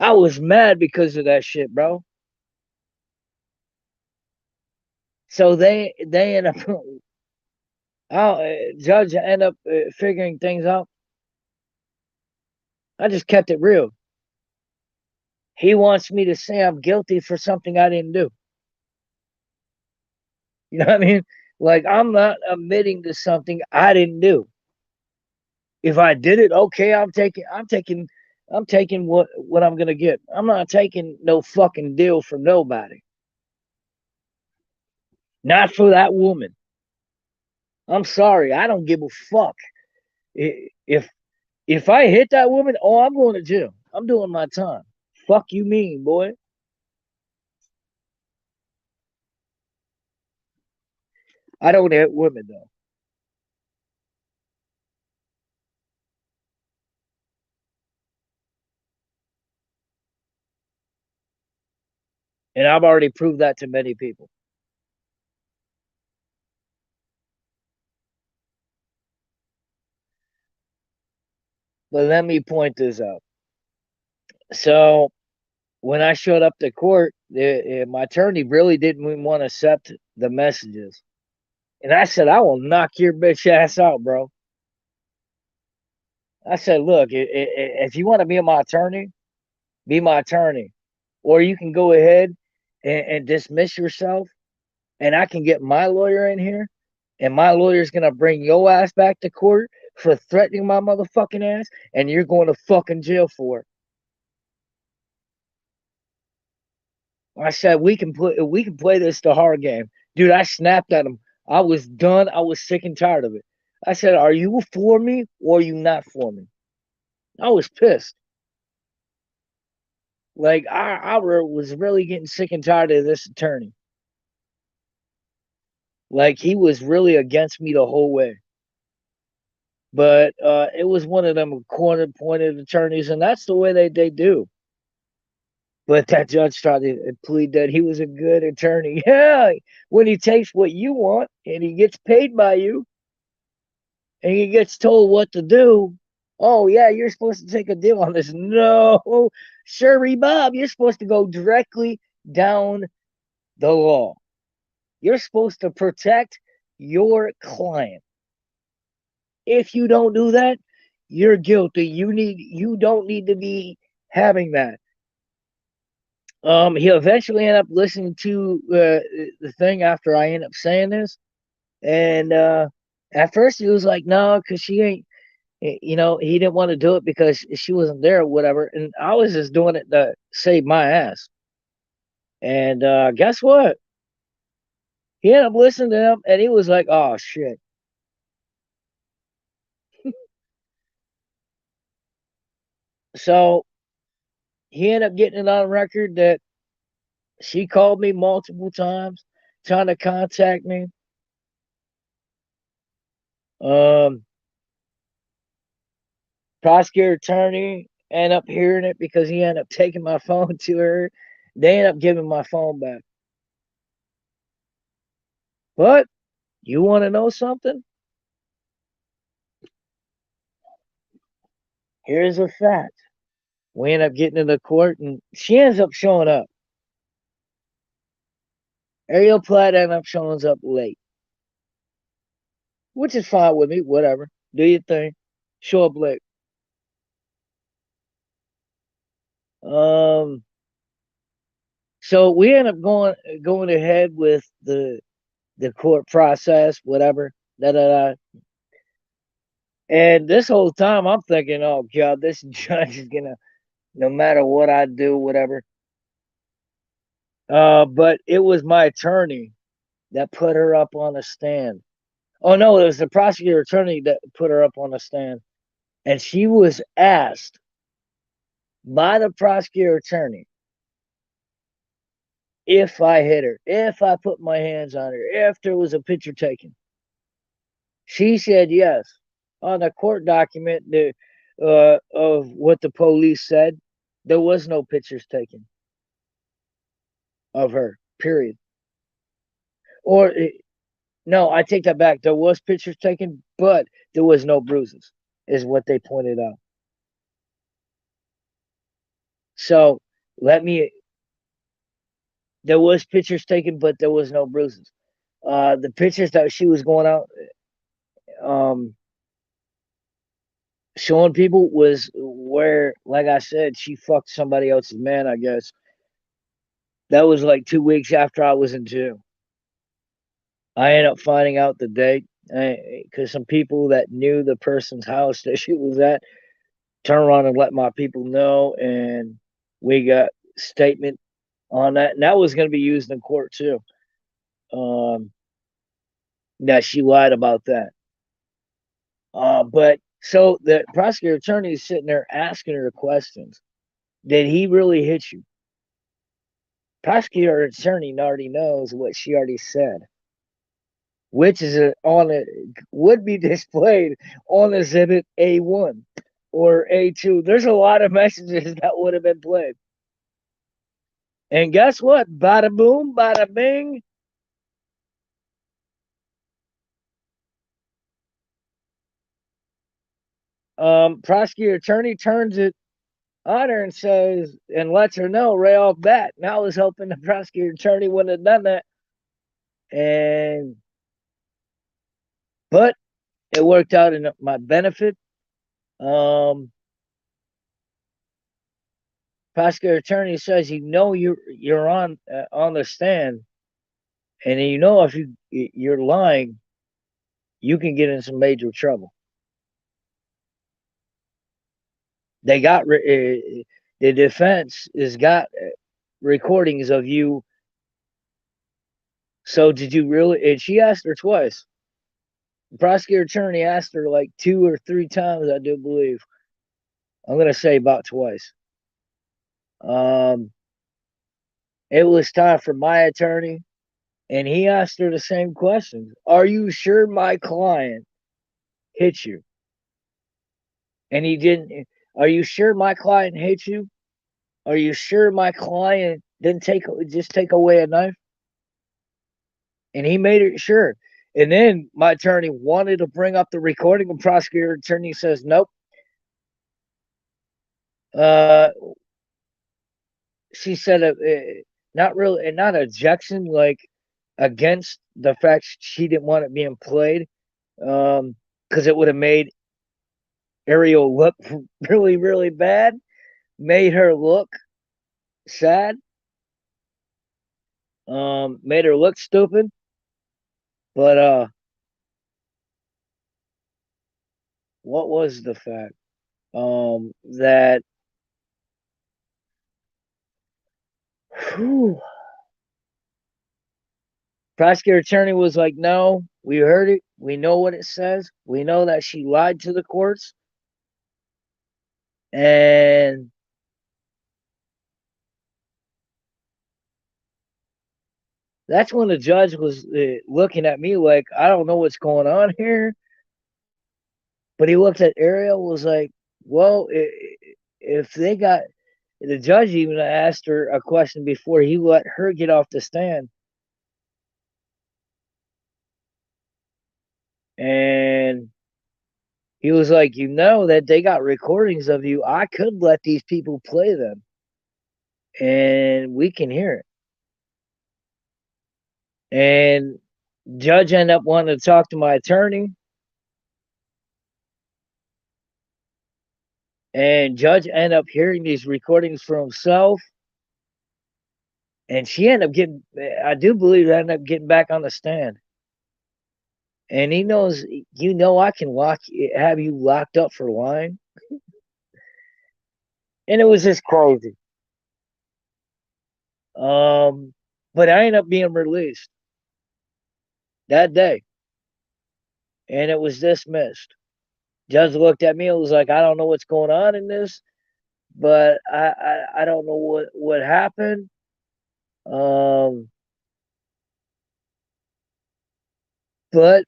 I was mad because of that shit, bro. So they end up judge end up figuring things out. I just kept it real. He wants me to say I'm guilty for something I didn't do. You know what I mean? Like I'm not admitting to something I didn't do. If I did it, okay, I'm taking what I'm gonna get. I'm not taking no fucking deal from nobody. Not for that woman. I'm sorry. I don't give a fuck. If if I hit that woman, oh, I'm going to jail. I'm doing my time. Fuck you mean, boy. I don't hit women though. And I've already proved that to many people. But let me point this out. So when I showed up to court, my attorney really didn't want to accept the messages. And I said, I will knock your bitch ass out, bro. I said, look, if you want to be my attorney. Or you can go ahead and dismiss yourself, and I can get my lawyer in here, and my lawyer's going to bring your ass back to court for threatening my motherfucking ass, and you're going to fucking jail for it. I said we can play this the hard game, dude. I snapped at him. I was done. I was sick and tired of it. I said, "Are you for me or are you not for me?" I was pissed. Like I was really getting sick and tired of this attorney. Like he was really against me the whole way. But it was one of them corner pointed attorneys, and that's the way they do. But that judge tried to plead that he was a good attorney. Yeah, when he takes what you want and he gets paid by you and he gets told what to do. Oh yeah, you're supposed to take a deal on this. No, Sherry Bob, you're supposed to go directly down the law. You're supposed to protect your client. If you don't do that, you're guilty. You don't need to be having that. He eventually ended up listening to the thing after I ended up saying this, and at first he was like, "No, because she ain't." He didn't want to do it because she wasn't there or whatever, and I was just doing it to save my ass. And guess what? He ended up listening to him, and he was like, "Oh shit." So he ended up getting it on record that she called me multiple times trying to contact me. Um, Prosecutor attorney ended up hearing it because he ended up taking my phone to her. They ended up giving my phone back. But you want to know something? Here's a fact. We end up getting into court and she ends up showing up. Ariel Platt ended up showing up late, which is fine with me. Whatever. Do your thing. Show up late. So we end up going ahead with the the court process, whatever. Da da da. And this whole time, I'm thinking, oh God, this judge is gonna, no matter what I do, whatever. But it was my attorney that put her up on the stand. Oh no, it was the prosecutor attorney that put her up on the stand, and she was asked by the prosecutor attorney if I hit her, if I put my hands on her, if there was a picture taken. She said yes. On the court document of what the police said, there was no pictures taken of her, period. Or, no, I take that back. There was pictures taken, but there was no bruises, is what they pointed out. So let me, there was pictures taken, but there was no bruises. The pictures that she was going out, um, showing people was where, like I said, she fucked somebody else's man, I guess. That was like 2 weeks after I was in jail. I ended up finding out the date because some people that knew the person's house that she was at turned around and let my people know, and we got statement on that, and that was going to be used in court too. Um, that she lied about that. But so the prosecutor attorney is sitting there asking her questions. Did he really hit you? Prosecutor attorney already knows what she already said, which is on it, would be displayed on exhibit A1 or A2. There's a lot of messages that would have been played. And guess what? Bada boom, bada bing. Prosecutor attorney turns it on her and says, and lets her know right off bat. And I was hoping the prosecutor attorney wouldn't have done that. And, but it worked out in my benefit. Um, Prosecutor attorney says, you know, you're on the stand, and you know if you're lying, you can get in some major trouble. They got the defense has got recordings of you. So did you really? And she asked her twice. The prosecutor attorney asked her like 2 or 3 times, I do believe. I'm gonna say about twice. Um, it was time for my attorney, and he asked her the same questions. Are you sure my client hit you? And he didn't. Are you sure my client hit you? Are you sure my client didn't take away a knife? And he made it sure. And then my attorney wanted to bring up the recording, and prosecutor attorney says nope. Uh, she said not really, not objection, like against the fact she didn't want it being played, because it would have made Ariel look really, really bad, made her look sad, made her look stupid. But what was the fact? That whew, prosecutor attorney was like, no, we heard it. We know what it says. We know that she lied to the courts. And that's when the judge was looking at me like, I don't know what's going on here. But he looked at Ariel, was like, well, if they got, the judge even asked her a question before he let her get off the stand. And he was like, you know that they got recordings of you. I could let these people play them and we can hear it. And judge ended up wanting to talk to my attorney. And judge ended up hearing these recordings for himself. And she ended up getting, I do believe, ended up getting back on the stand. And he knows, I can have you locked up for lying. And it was just crazy. But I ended up being released that day, and it was dismissed. Judge looked at me and was like, I don't know what's going on in this, but I don't know what happened. Um, but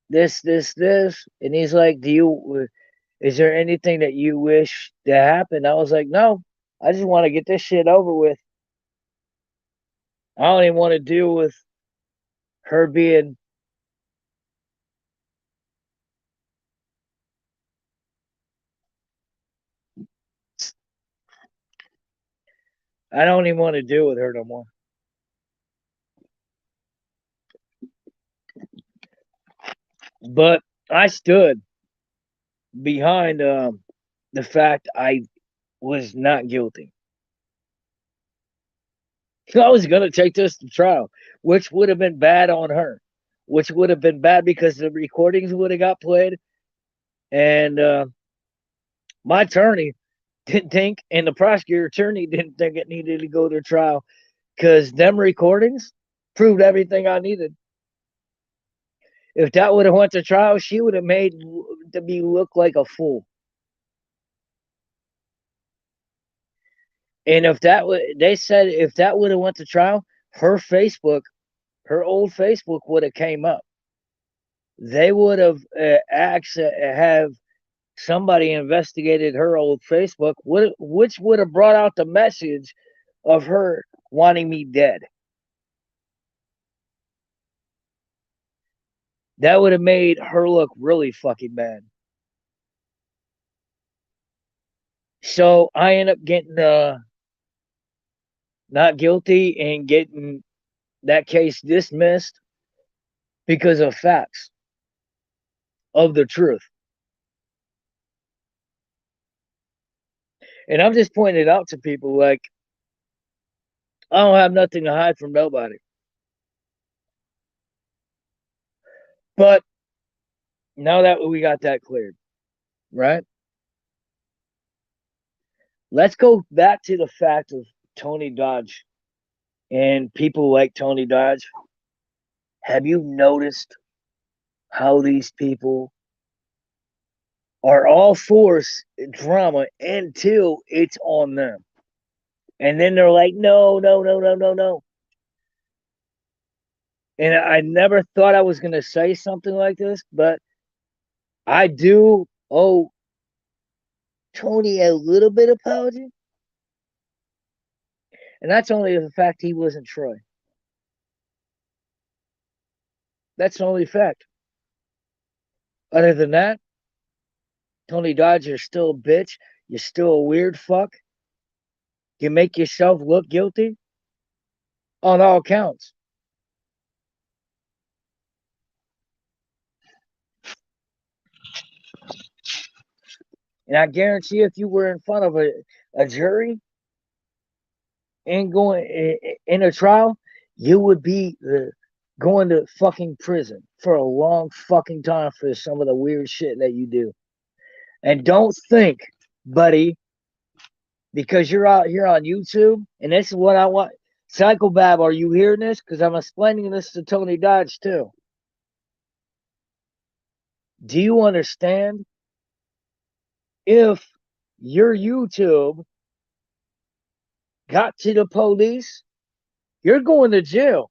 this, and he's like, is there anything that you wish to happen? I was like, no, I just want to get this shit over with. I don't even want to deal with her being. I don't even want to deal with her no more. But I stood behind the fact I was not guilty. I was going to take this to trial, which would have been bad on her, which would have been bad because the recordings would have got played. And my attorney didn't think, and the prosecutor attorney didn't think it needed to go to trial because them recordings proved everything I needed. If that would have went to trial, she would have made to me look like a fool. And if that would, they said if that would have went to trial, her Facebook, her old Facebook would have came up. They would have actually have somebody investigated her old Facebook, which would have brought out the message of her wanting me dead. That would have made her look really fucking bad. So I end up getting not guilty and getting that case dismissed because of facts of the truth. And I'm just pointing it out to people like I don't have nothing to hide from nobody. But now that we got that cleared, right? Let's go back to the fact of Tony Dodge and people like Tony Dodge. Have you noticed how these people are all for drama until it's on them? And then they're like, no, no, no, no, no, no. And I never thought I was going to say something like this, but I do owe Tony a little bit of apology. And that's only the fact he wasn't Troy. That's the only fact. Other than that, Tony Dodge, you're still a bitch. You're still a weird fuck. You make yourself look guilty on all counts. And I guarantee if you were in front of a jury and going in a trial, you would be going to fucking prison for a long fucking time for some of the weird shit that you do. And don't think, buddy, because you're out here on YouTube, and this is what I want. Psychobab, are you hearing this? Because I'm explaining this to Tony Dodge too. Do you understand? If your YouTube got to the police, you're going to jail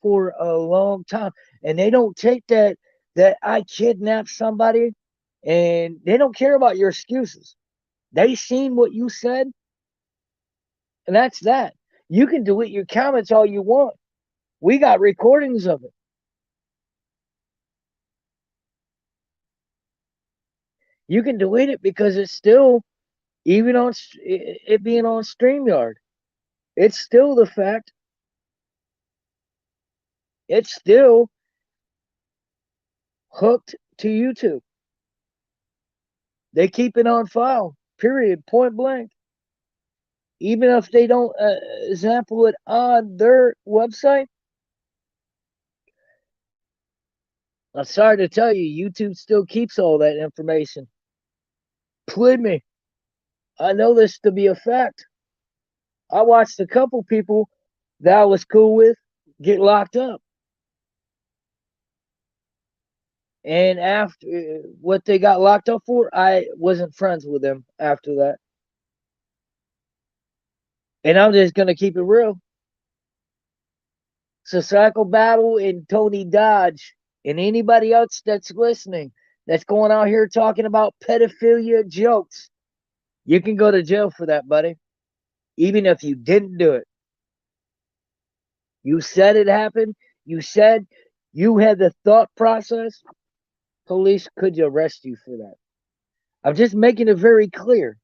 for a long time. And they don't take that I kidnapped somebody, and they don't care about your excuses. They seen what you said, and that's that. You can delete your comments all you want. We got recordings of it. You can delete it because it's still, even on it being on StreamYard, it's still the fact. It's still hooked to YouTube. They keep it on file, period, point blank. even if they don't sample it on their website. I'm sorry to tell you, YouTube still keeps all that information. Believe me, I know this to be a fact. I watched a couple people that I was cool with get locked up. And after what they got locked up for, I wasn't friends with them after that. And I'm just going to keep it real. So, Cycle Battle and Tony Dodge and anybody else that's listening that's going out here talking about pedophilia jokes, you can go to jail for that, buddy. Even if you didn't do it. You said it happened. You said you had the thought process. Police could arrest you for that. I'm just making it very clear.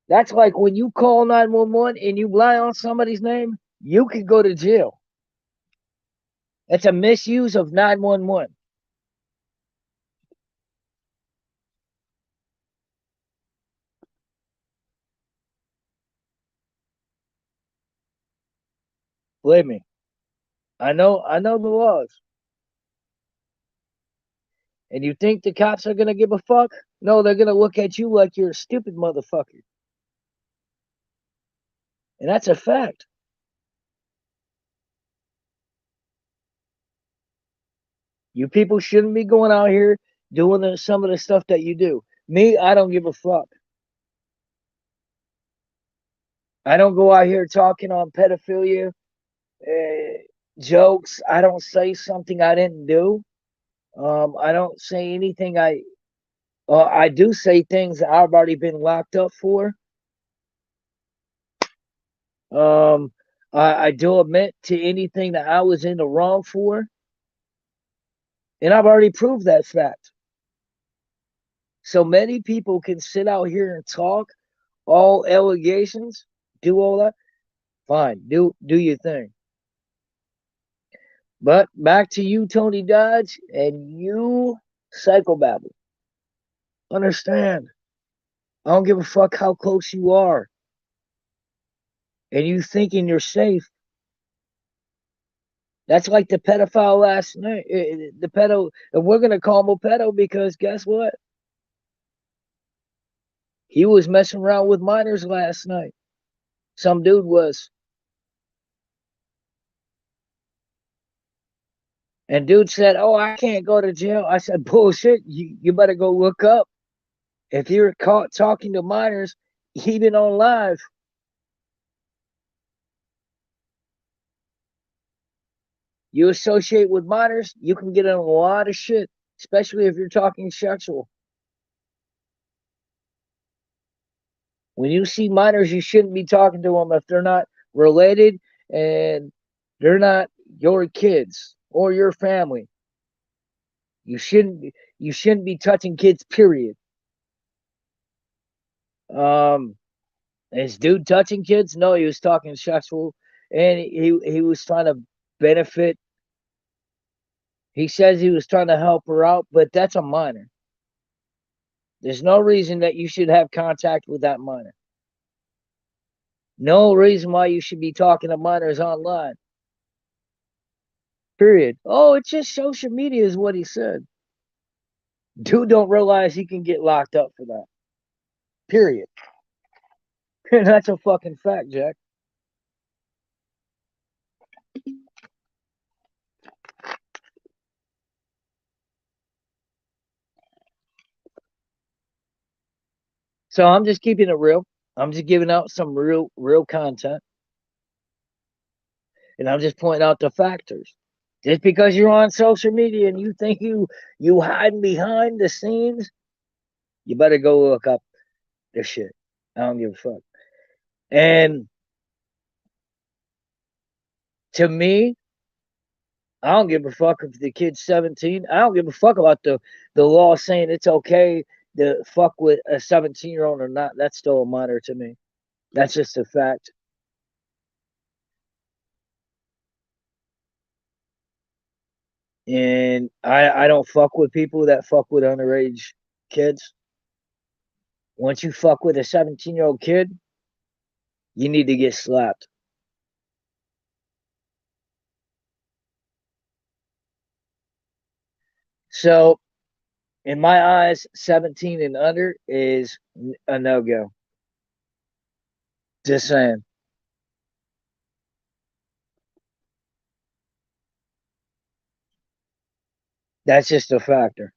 That's like when you call 911 and you lie on somebody's name, you could go to jail. That's a misuse of 911. Believe me. I know the laws. And you think the cops are gonna give a fuck? No, they're gonna look at you like you're a stupid motherfucker. And that's a fact. You people shouldn't be going out here doing some of the stuff that you do. Me, I don't give a fuck. I don't go out here talking on pedophilia uh, jokes. I don't say something I didn't do. I don't say anything I do say things that I've already been locked up for. Um, I do admit to anything that I was in the wrong for, and I've already proved that fact. So many people can sit out here and talk all allegations, do all that. Fine, do your thing. But back to you, Tony Dodge, and you, Psychobabble. Understand, I don't give a fuck how close you are, and you thinking you're safe. That's like the pedophile last night. The pedo, and we're gonna call him a pedo because guess what? He was messing around with minors last night. Some dude was, and dude said, "Oh, I can't go to jail." I said, "Bullshit. You better go look up if you're caught talking to minors, even on live. You associate with minors, you can get in a lot of shit, especially if you're talking sexual. When you see minors, you shouldn't be talking to them if they're not related and they're not your kids or your family. You shouldn't be touching kids. Period. Um, is dude touching kids? No, he was talking sexual, and he was trying to benefit. He says he was trying to help her out, but that's a minor. There's no reason that you should have contact with that minor. No reason why you should be talking to minors online. Period. Oh, it's just social media, is what he said. Dude don't realize he can get locked up for that. Period. That's a fucking fact, Jack. So I'm just keeping it real. I'm just giving out some real content, and I'm just pointing out the factors. Just because you're on social media and you think you hiding behind the scenes, you better go look up this shit. I don't give a fuck. And to me, I don't give a fuck if the kid's 17. I don't give a fuck about the law saying it's okay to fuck with a 17-year-old or not. That's still a minor to me. That's just a fact. And I don't fuck with people that fuck with underage kids. Once you fuck with a 17-year-old kid, you need to get slapped. So, in my eyes, 17 and under is a no go. Just saying. That's just a factor.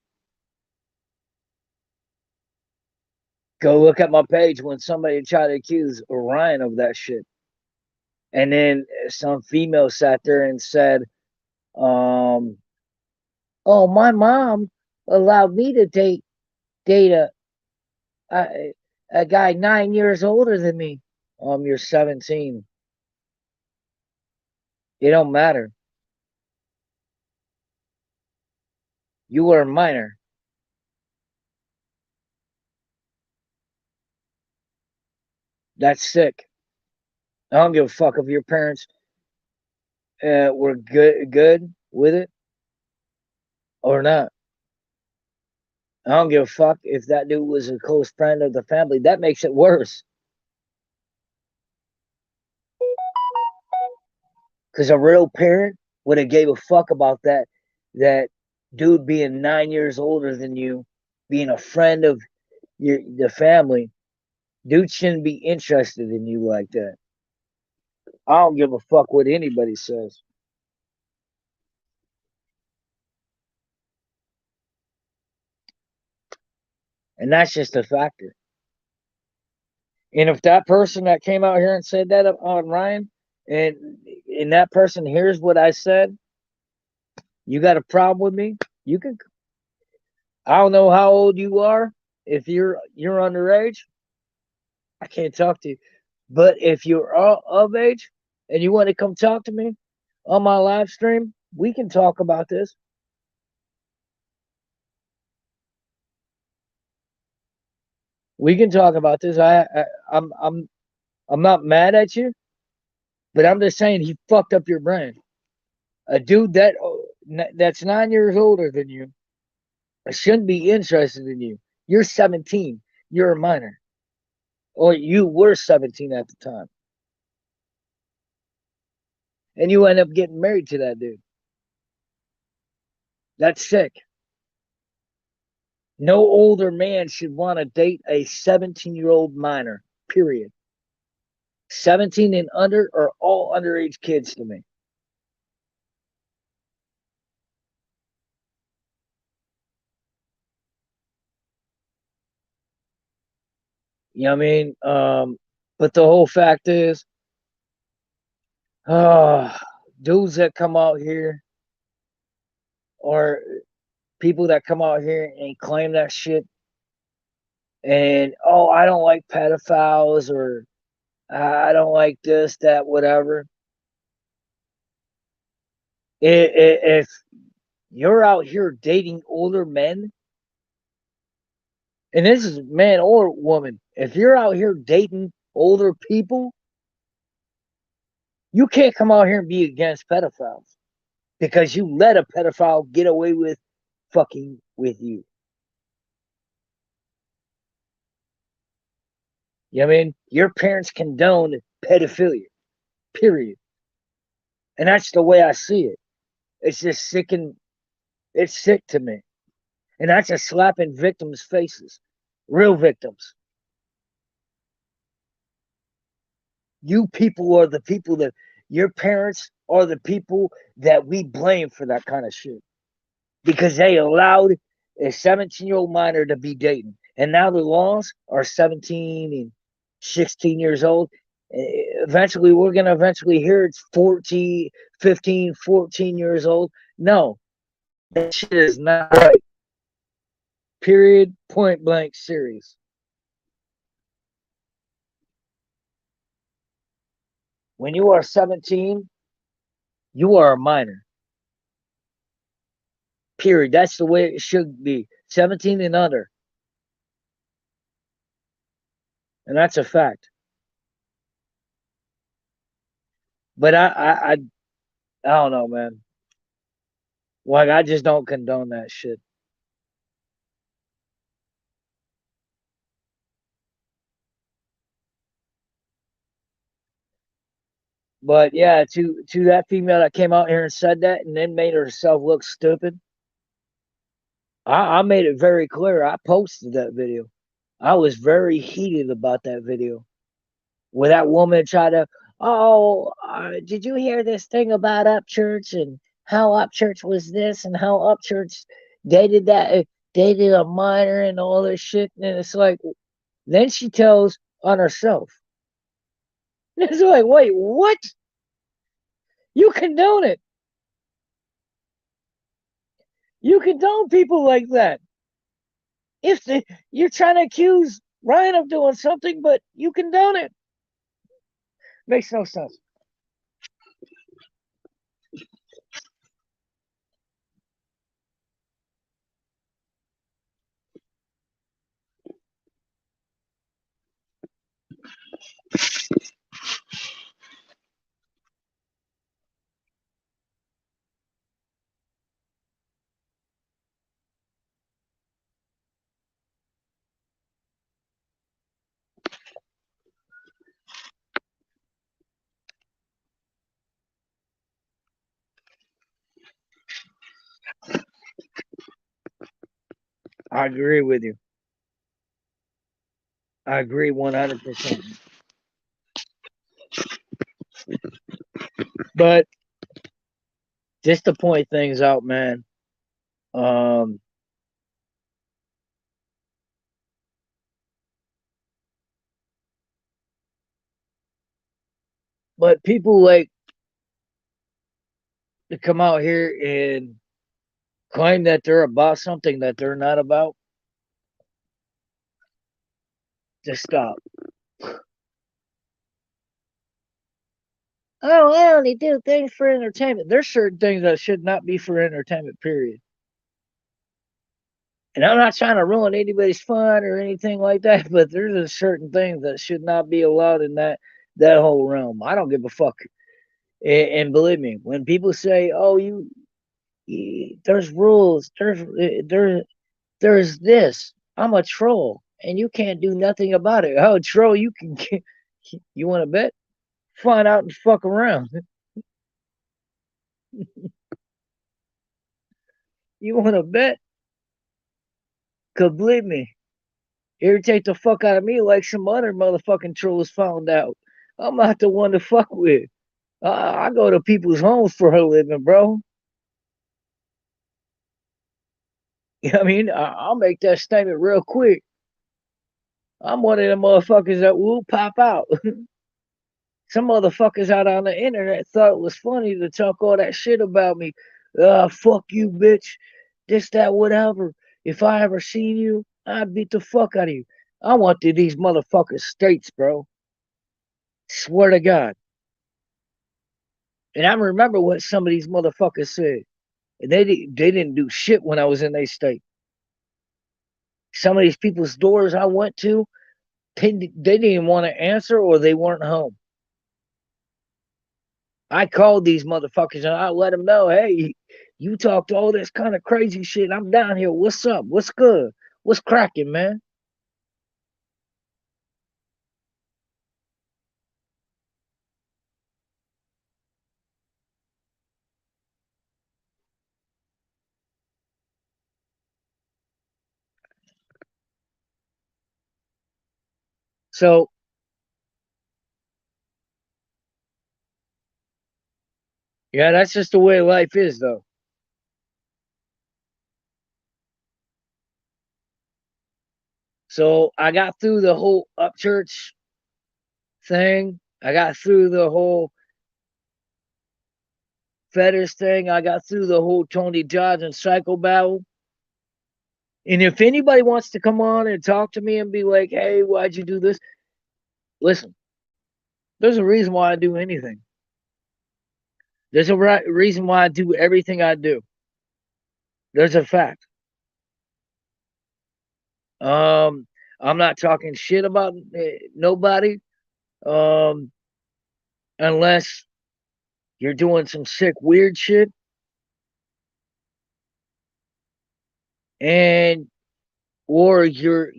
Go look at my page when somebody tried to accuse Ryan of that shit. And then some female sat there and said, um, oh, my mom allowed me to date a, a guy 9 years older than me. You're 17. It don't matter. You were a minor. That's sick. I don't give a fuck if your parents were good with it or not. I don't give a fuck if that dude was a close friend of the family. That makes it worse. Because a real parent would have gave a fuck about that dude being 9 years older than you, being a friend of the family. Dude shouldn't be interested in you like that. I don't give a fuck what anybody says. And that's just a factor. And if that person that came out here and said that on Ryan, and and that person hears what I said, you got a problem with me? You can. I don't know how old you are. If you're underage, I can't talk to you. But if you're of age and you want to come talk to me on my live stream, we can talk about this. We can talk about this. I'm not mad at you, but I'm just saying he fucked up your brain. A dude that's 9 years older than you shouldn't be interested in you. You're 17. You're a minor, or you were 17 at the time, and you end up getting married to that dude. That's sick. No older man should want to date a 17-year-old minor. Period. 17 and under are all underage kids to me. You know what I mean? But the whole fact is, uh, dudes that come out here or people that come out here and claim that shit and oh, I don't like pedophiles or I don't like this, that, whatever. If you're out here dating older men, and this is man or woman, if you're out here dating older people, you can't come out here and be against pedophiles because you let a pedophile get away with fucking with you. You know what I mean? Your parents condoned pedophilia, period. And that's the way I see it. It's just sick and it's sick to me. And that's a slap in victims' faces. Real victims. You people are the people that your parents are the people that we blame for that kind of shit. Because they allowed a 17-year-old minor to be dating. And now the laws are 17 and 16 years old. Eventually, we're going to eventually hear it's 14, 15, 14 years old. No, that shit is not right. Period, point blank, serious. When you are 17, you are a minor. Period. That's the way it should be. 17 and under. And that's a fact. But I don't know, man. Like I just don't condone that shit. But yeah, to that female that came out here and said that and then made herself look stupid, I made it very clear. I posted that video. I was very heated about that video. Where that woman tried to, oh, did you hear this thing about Upchurch and how Upchurch was this and how Upchurch dated that, dated a minor and all this shit? And it's like, then she tells on herself. It's like, wait, what? You condone it. You condone people like that. If you're trying to accuse Ryan of doing something, but you condone it. Makes no sense. I agree with you. I agree 100%. But just to point things out, man. Um, but people like to come out here and claim that they're about something that they're not about. Just stop. Oh, I only do things for entertainment. There's certain things that should not be for entertainment, period. And I'm not trying to ruin anybody's fun or anything like that, but there's a certain things that should not be allowed in that whole realm. I don't give a fuck. And believe me, when people say, "Oh, there's rules, there's this," I'm a troll, and you can't do nothing about it. Oh, troll, you can. You want to bet? Find out and fuck around. You want to bet? Cause believe me, irritate the fuck out of me like some other motherfucking trolls found out. I'm not the one to fuck with. I go to people's homes for a living, bro. You know what I mean? I'll make that statement real quick. I'm one of them motherfuckers that will pop out. Some motherfuckers out on the internet thought it was funny to talk all that shit about me. Fuck you, bitch. This, that, whatever. If I ever seen you, I'd beat the fuck out of you. I went to these motherfuckers states, bro. Swear to God. And I remember what some of these motherfuckers said. And they didn't do shit when I was in their state. Some of these people's doors I went to, they didn't even want to answer or they weren't home. I called these motherfuckers and I let them know, hey, you talked all this kind of crazy shit. I'm down here. What's up? What's good? What's cracking, man? So, yeah, that's just the way life is, though. So I got through the whole up church thing. I got through the whole fetish thing. I got through the whole Tony Dodge and Psycho battle. And if anybody wants to come on and talk to me and be like, hey, why'd you do this? Listen, there's a reason why I do anything. There's a reason why I do everything I do. There's a fact. Um, I'm not talking shit about nobody um, unless you're doing some sick, weird shit. And or you're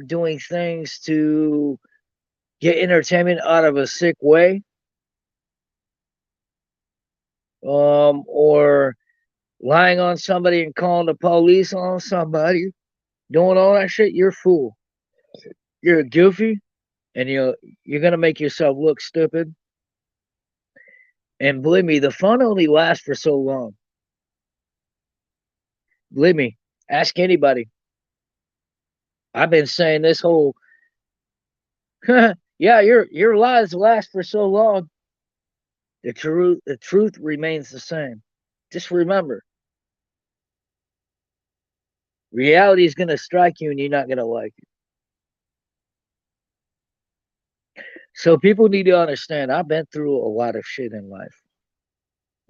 doing things to get entertainment out of a sick way. or lying on somebody and calling the police on somebody, doing all that shit, you're a fool. You're a goofy, and you're gonna make yourself look stupid. And believe me, the fun only lasts for so long. Believe me, ask anybody. I've been saying this whole yeah, your lies last for so long. The truth remains the same. Just remember, reality is gonna strike you and you're not gonna like it. So people need to understand I've been through a lot of shit in life.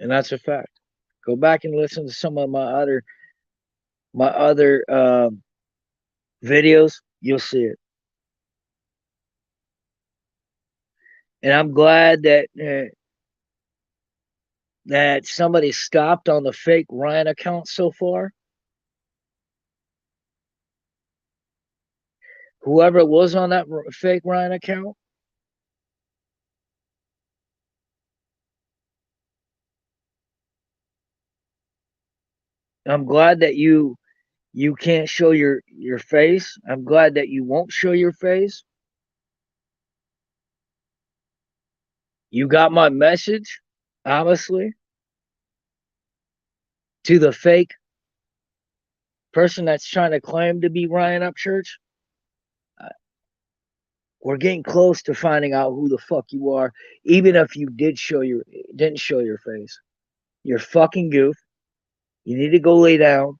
And that's a fact. Go back and listen to some of my other videos, you'll see it. And I'm glad that somebody stopped on the fake Ryan account so far. Whoever was on that fake Ryan account, I'm glad that you can't show your face. I'm glad that you won't show your face. You got my message, honestly, to the fake person that's trying to claim to be Ryan Upchurch. Uh, We're getting close to finding out who the fuck you are, even if you didn't show your face. You're fucking goof. You need to go lay down.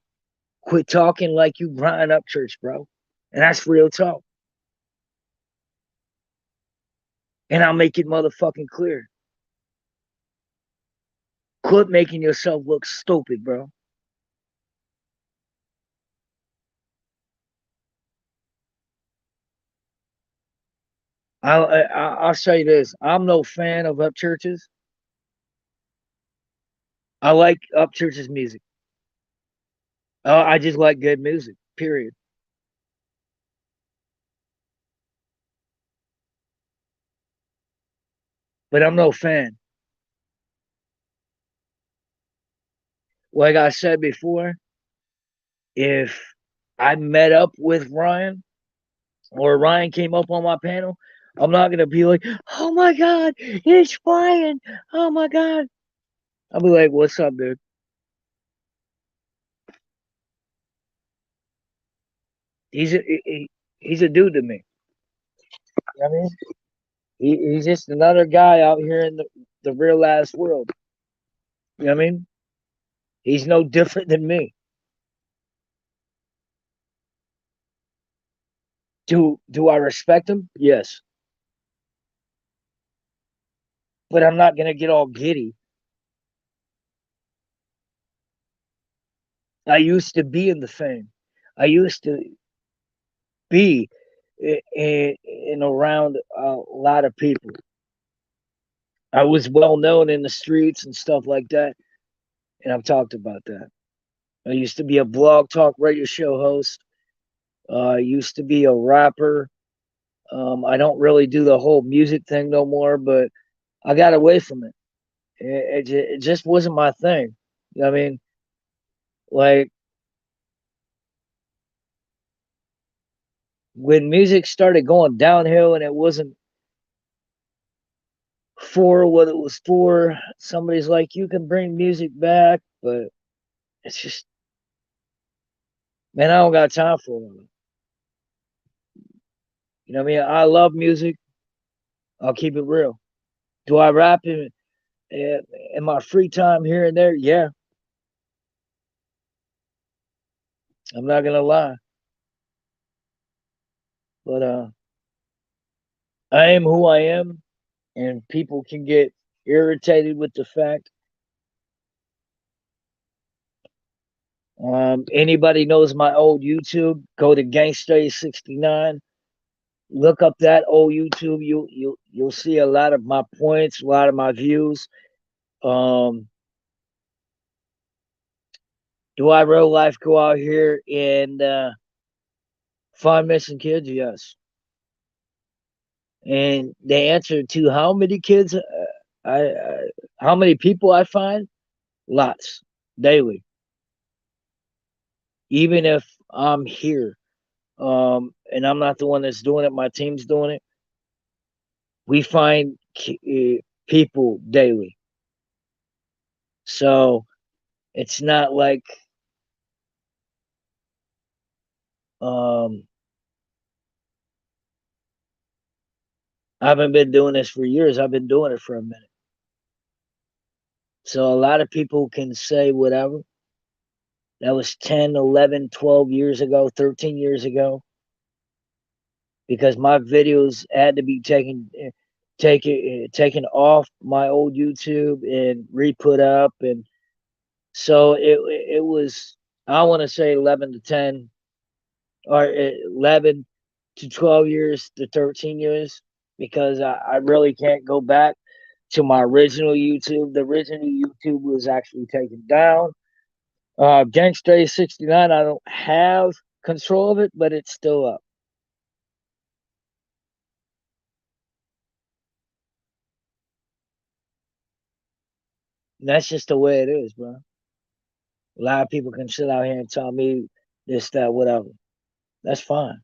Quit talking like you Ryan Upchurch, bro. And that's real talk. And I'll make it motherfucking clear. Quit making yourself look stupid, bro. I'll say this: I'm no fan of Upchurch's. I like Upchurch's music. I just like good music. Period. But I'm no fan. Like I said before, if I met up with Ryan or Ryan came up on my panel, I'm not gonna be like, "Oh my god, it's Ryan! Oh my god!" I'll be like, "What's up, dude?" He's a dude to me. You know what I mean, he's just another guy out here in the real ass world. You know what I mean? He's no different than me. Do I respect him? Yes, but I'm not gonna get all giddy. I used to be in the fame. I used to be in around a lot of people. I was well known in the streets and stuff like that, and I've talked about that. I used to be a blog talk radio show host. I used to be a rapper. I don't really do the whole music thing no more, but I got away from it. It just wasn't my thing. You know what I mean? Like when music started going downhill and it wasn't for what it was for, somebody's like, you can bring music back, but it's just, man, I don't got time for it. You know what I mean? I love music. I'll keep it real. Do I rap in my free time here and there? Yeah, I'm not gonna lie, but I am who I am, and people can get irritated with the fact. Anybody knows my old YouTube? Go to Gangsta69. Look up that old YouTube. You'll see a lot of my points, a lot of my views. Um, do I real life go out here and find missing kids? Yes. And the answer to how many kids, how many people I find? lots, daily. Even if I'm here, and I'm not the one that's doing it, my team's doing it. We find people daily, so it's not like um, I haven't been doing this for years. I've been doing it for a minute. So a lot of people can say whatever. That was 10, 11, 12 years ago, 13 years ago, because my videos had to be taken off my old YouTube and re-put up, and so it was, I want to say 11 to 10 or 11 to 12 years to 13 years, because I really can't go back to my original YouTube. The original YouTube was actually taken down. Gangsta 69, I don't have control of it, but it's still up. And that's just the way it is, bro. A lot of people can sit out here and tell me this, that, whatever. That's fine.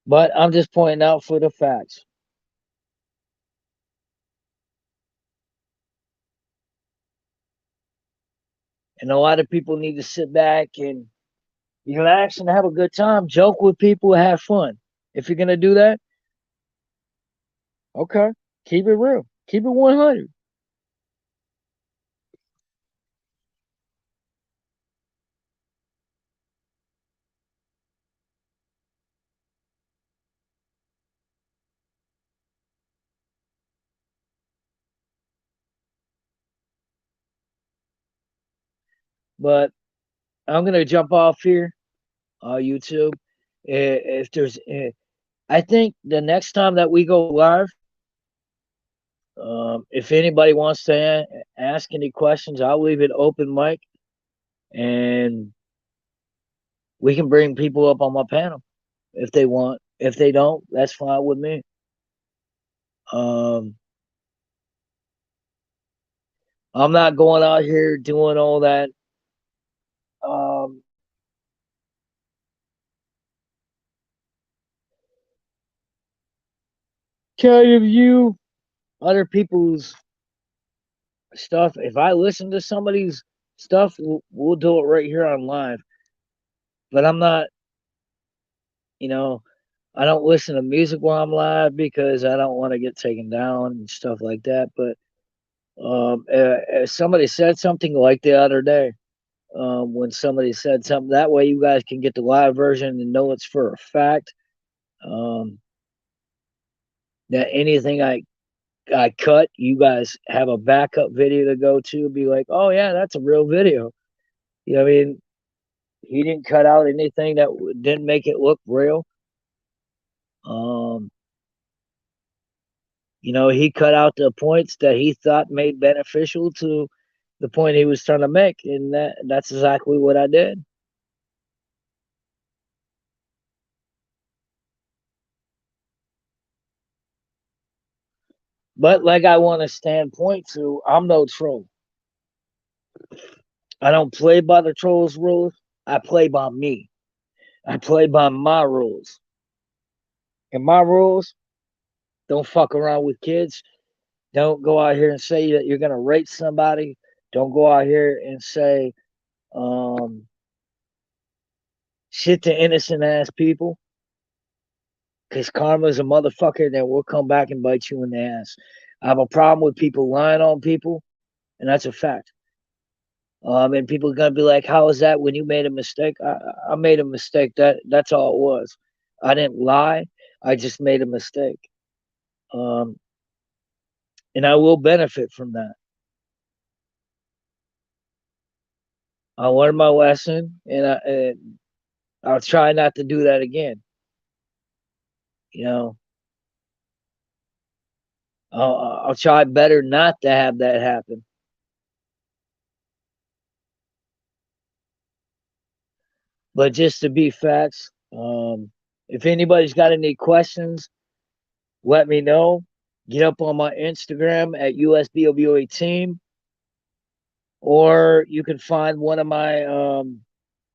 But I'm just pointing out for the facts. And a lot of people need to sit back and relax and have a good time, joke with people, have fun. If you're gonna do that, okay, keep it real, keep it 100. But I'm gonna jump off here, YouTube. If there's, I think the next time that we go live, if anybody wants to ask any questions, I'll leave it open mic, and we can bring people up on my panel if they want. If they don't, that's fine with me. Um, I'm not going out here doing all that. Um, kind of view other people's stuff. If I listen to somebody's stuff, we'll do it right here on live. But I'm not, you know, I don't listen to music while I'm live because I don't want to get taken down and stuff like that. But somebody said something like the other day, when somebody said something, that way you guys can get the live version and know it's for a fact. Um, that anything I cut, you guys have a backup video to go to, be like, oh yeah, that's a real video. You know what I mean? He didn't cut out anything that didn't make it look real. Um, he cut out the points that he thought made beneficial to the point he was trying to make, and that's exactly what I did. But like I want to stand point to, I'm no troll. I don't play by the trolls rules. I play by me. I play by my rules. And my rules, don't fuck around with kids. Don't go out here and say that you're gonna rape somebody. Don't go out here and say um, shit to innocent ass people. Because karma's a motherfucker that will come back and bite you in the ass. I have a problem with people lying on people, and that's a fact. And people are gonna be like, "How is that when you made a mistake?" I made a mistake. That's all it was. I didn't lie. I just made a mistake. Um, and I will benefit from that. I learned my lesson, and I'll try not to do that again. You know, I'll try better not to have that happen. But just to be facts, if anybody's got any questions, let me know. Get up on my Instagram at USBOBOA team, or you can find one of my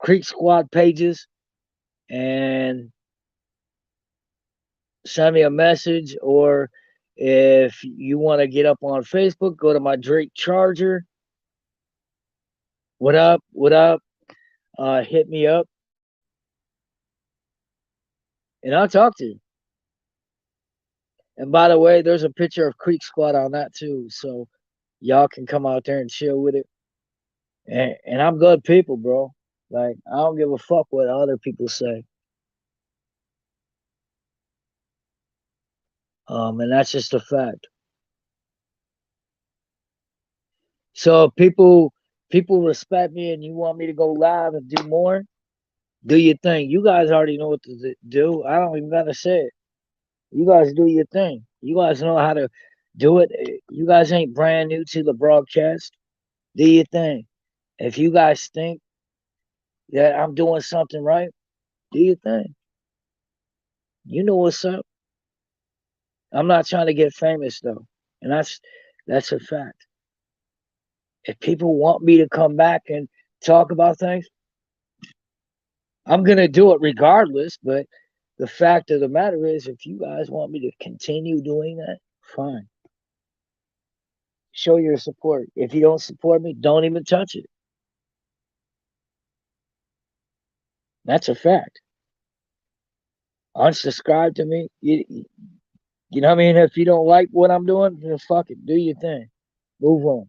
Creek Squad pages and send me a message. Or if you want to get up on Facebook, go to my Drake Charger. What up? What up? Hit me up and I'll talk to you. And by the way, there's a picture of Creek Squad on that too. So y'all can come out there and chill with it. And I'm good people, bro. Like, I don't give a fuck what other people say. And that's just a fact. So if people respect me and you want me to go live and do more, do your thing. You guys already know what to do. I don't even gotta say it. You guys do your thing. You guys know how to do it. You guys ain't brand new to the broadcast. Do your thing. If you guys think that I'm doing something right, do your thing. You know what's up. I'm not trying to get famous though. And that's a fact. If people want me to come back and talk about things, I'm gonna do it regardless. But the fact of the matter is, if you guys want me to continue doing that, fine. Show your support. If you don't support me, don't even touch it. That's a fact. Unsubscribe to me. You know what I mean? If you don't like what I'm doing, then fuck it. Do your thing. Move on.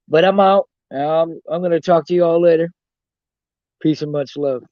But I'm out. I'm gonna talk to you all later. Peace and much love.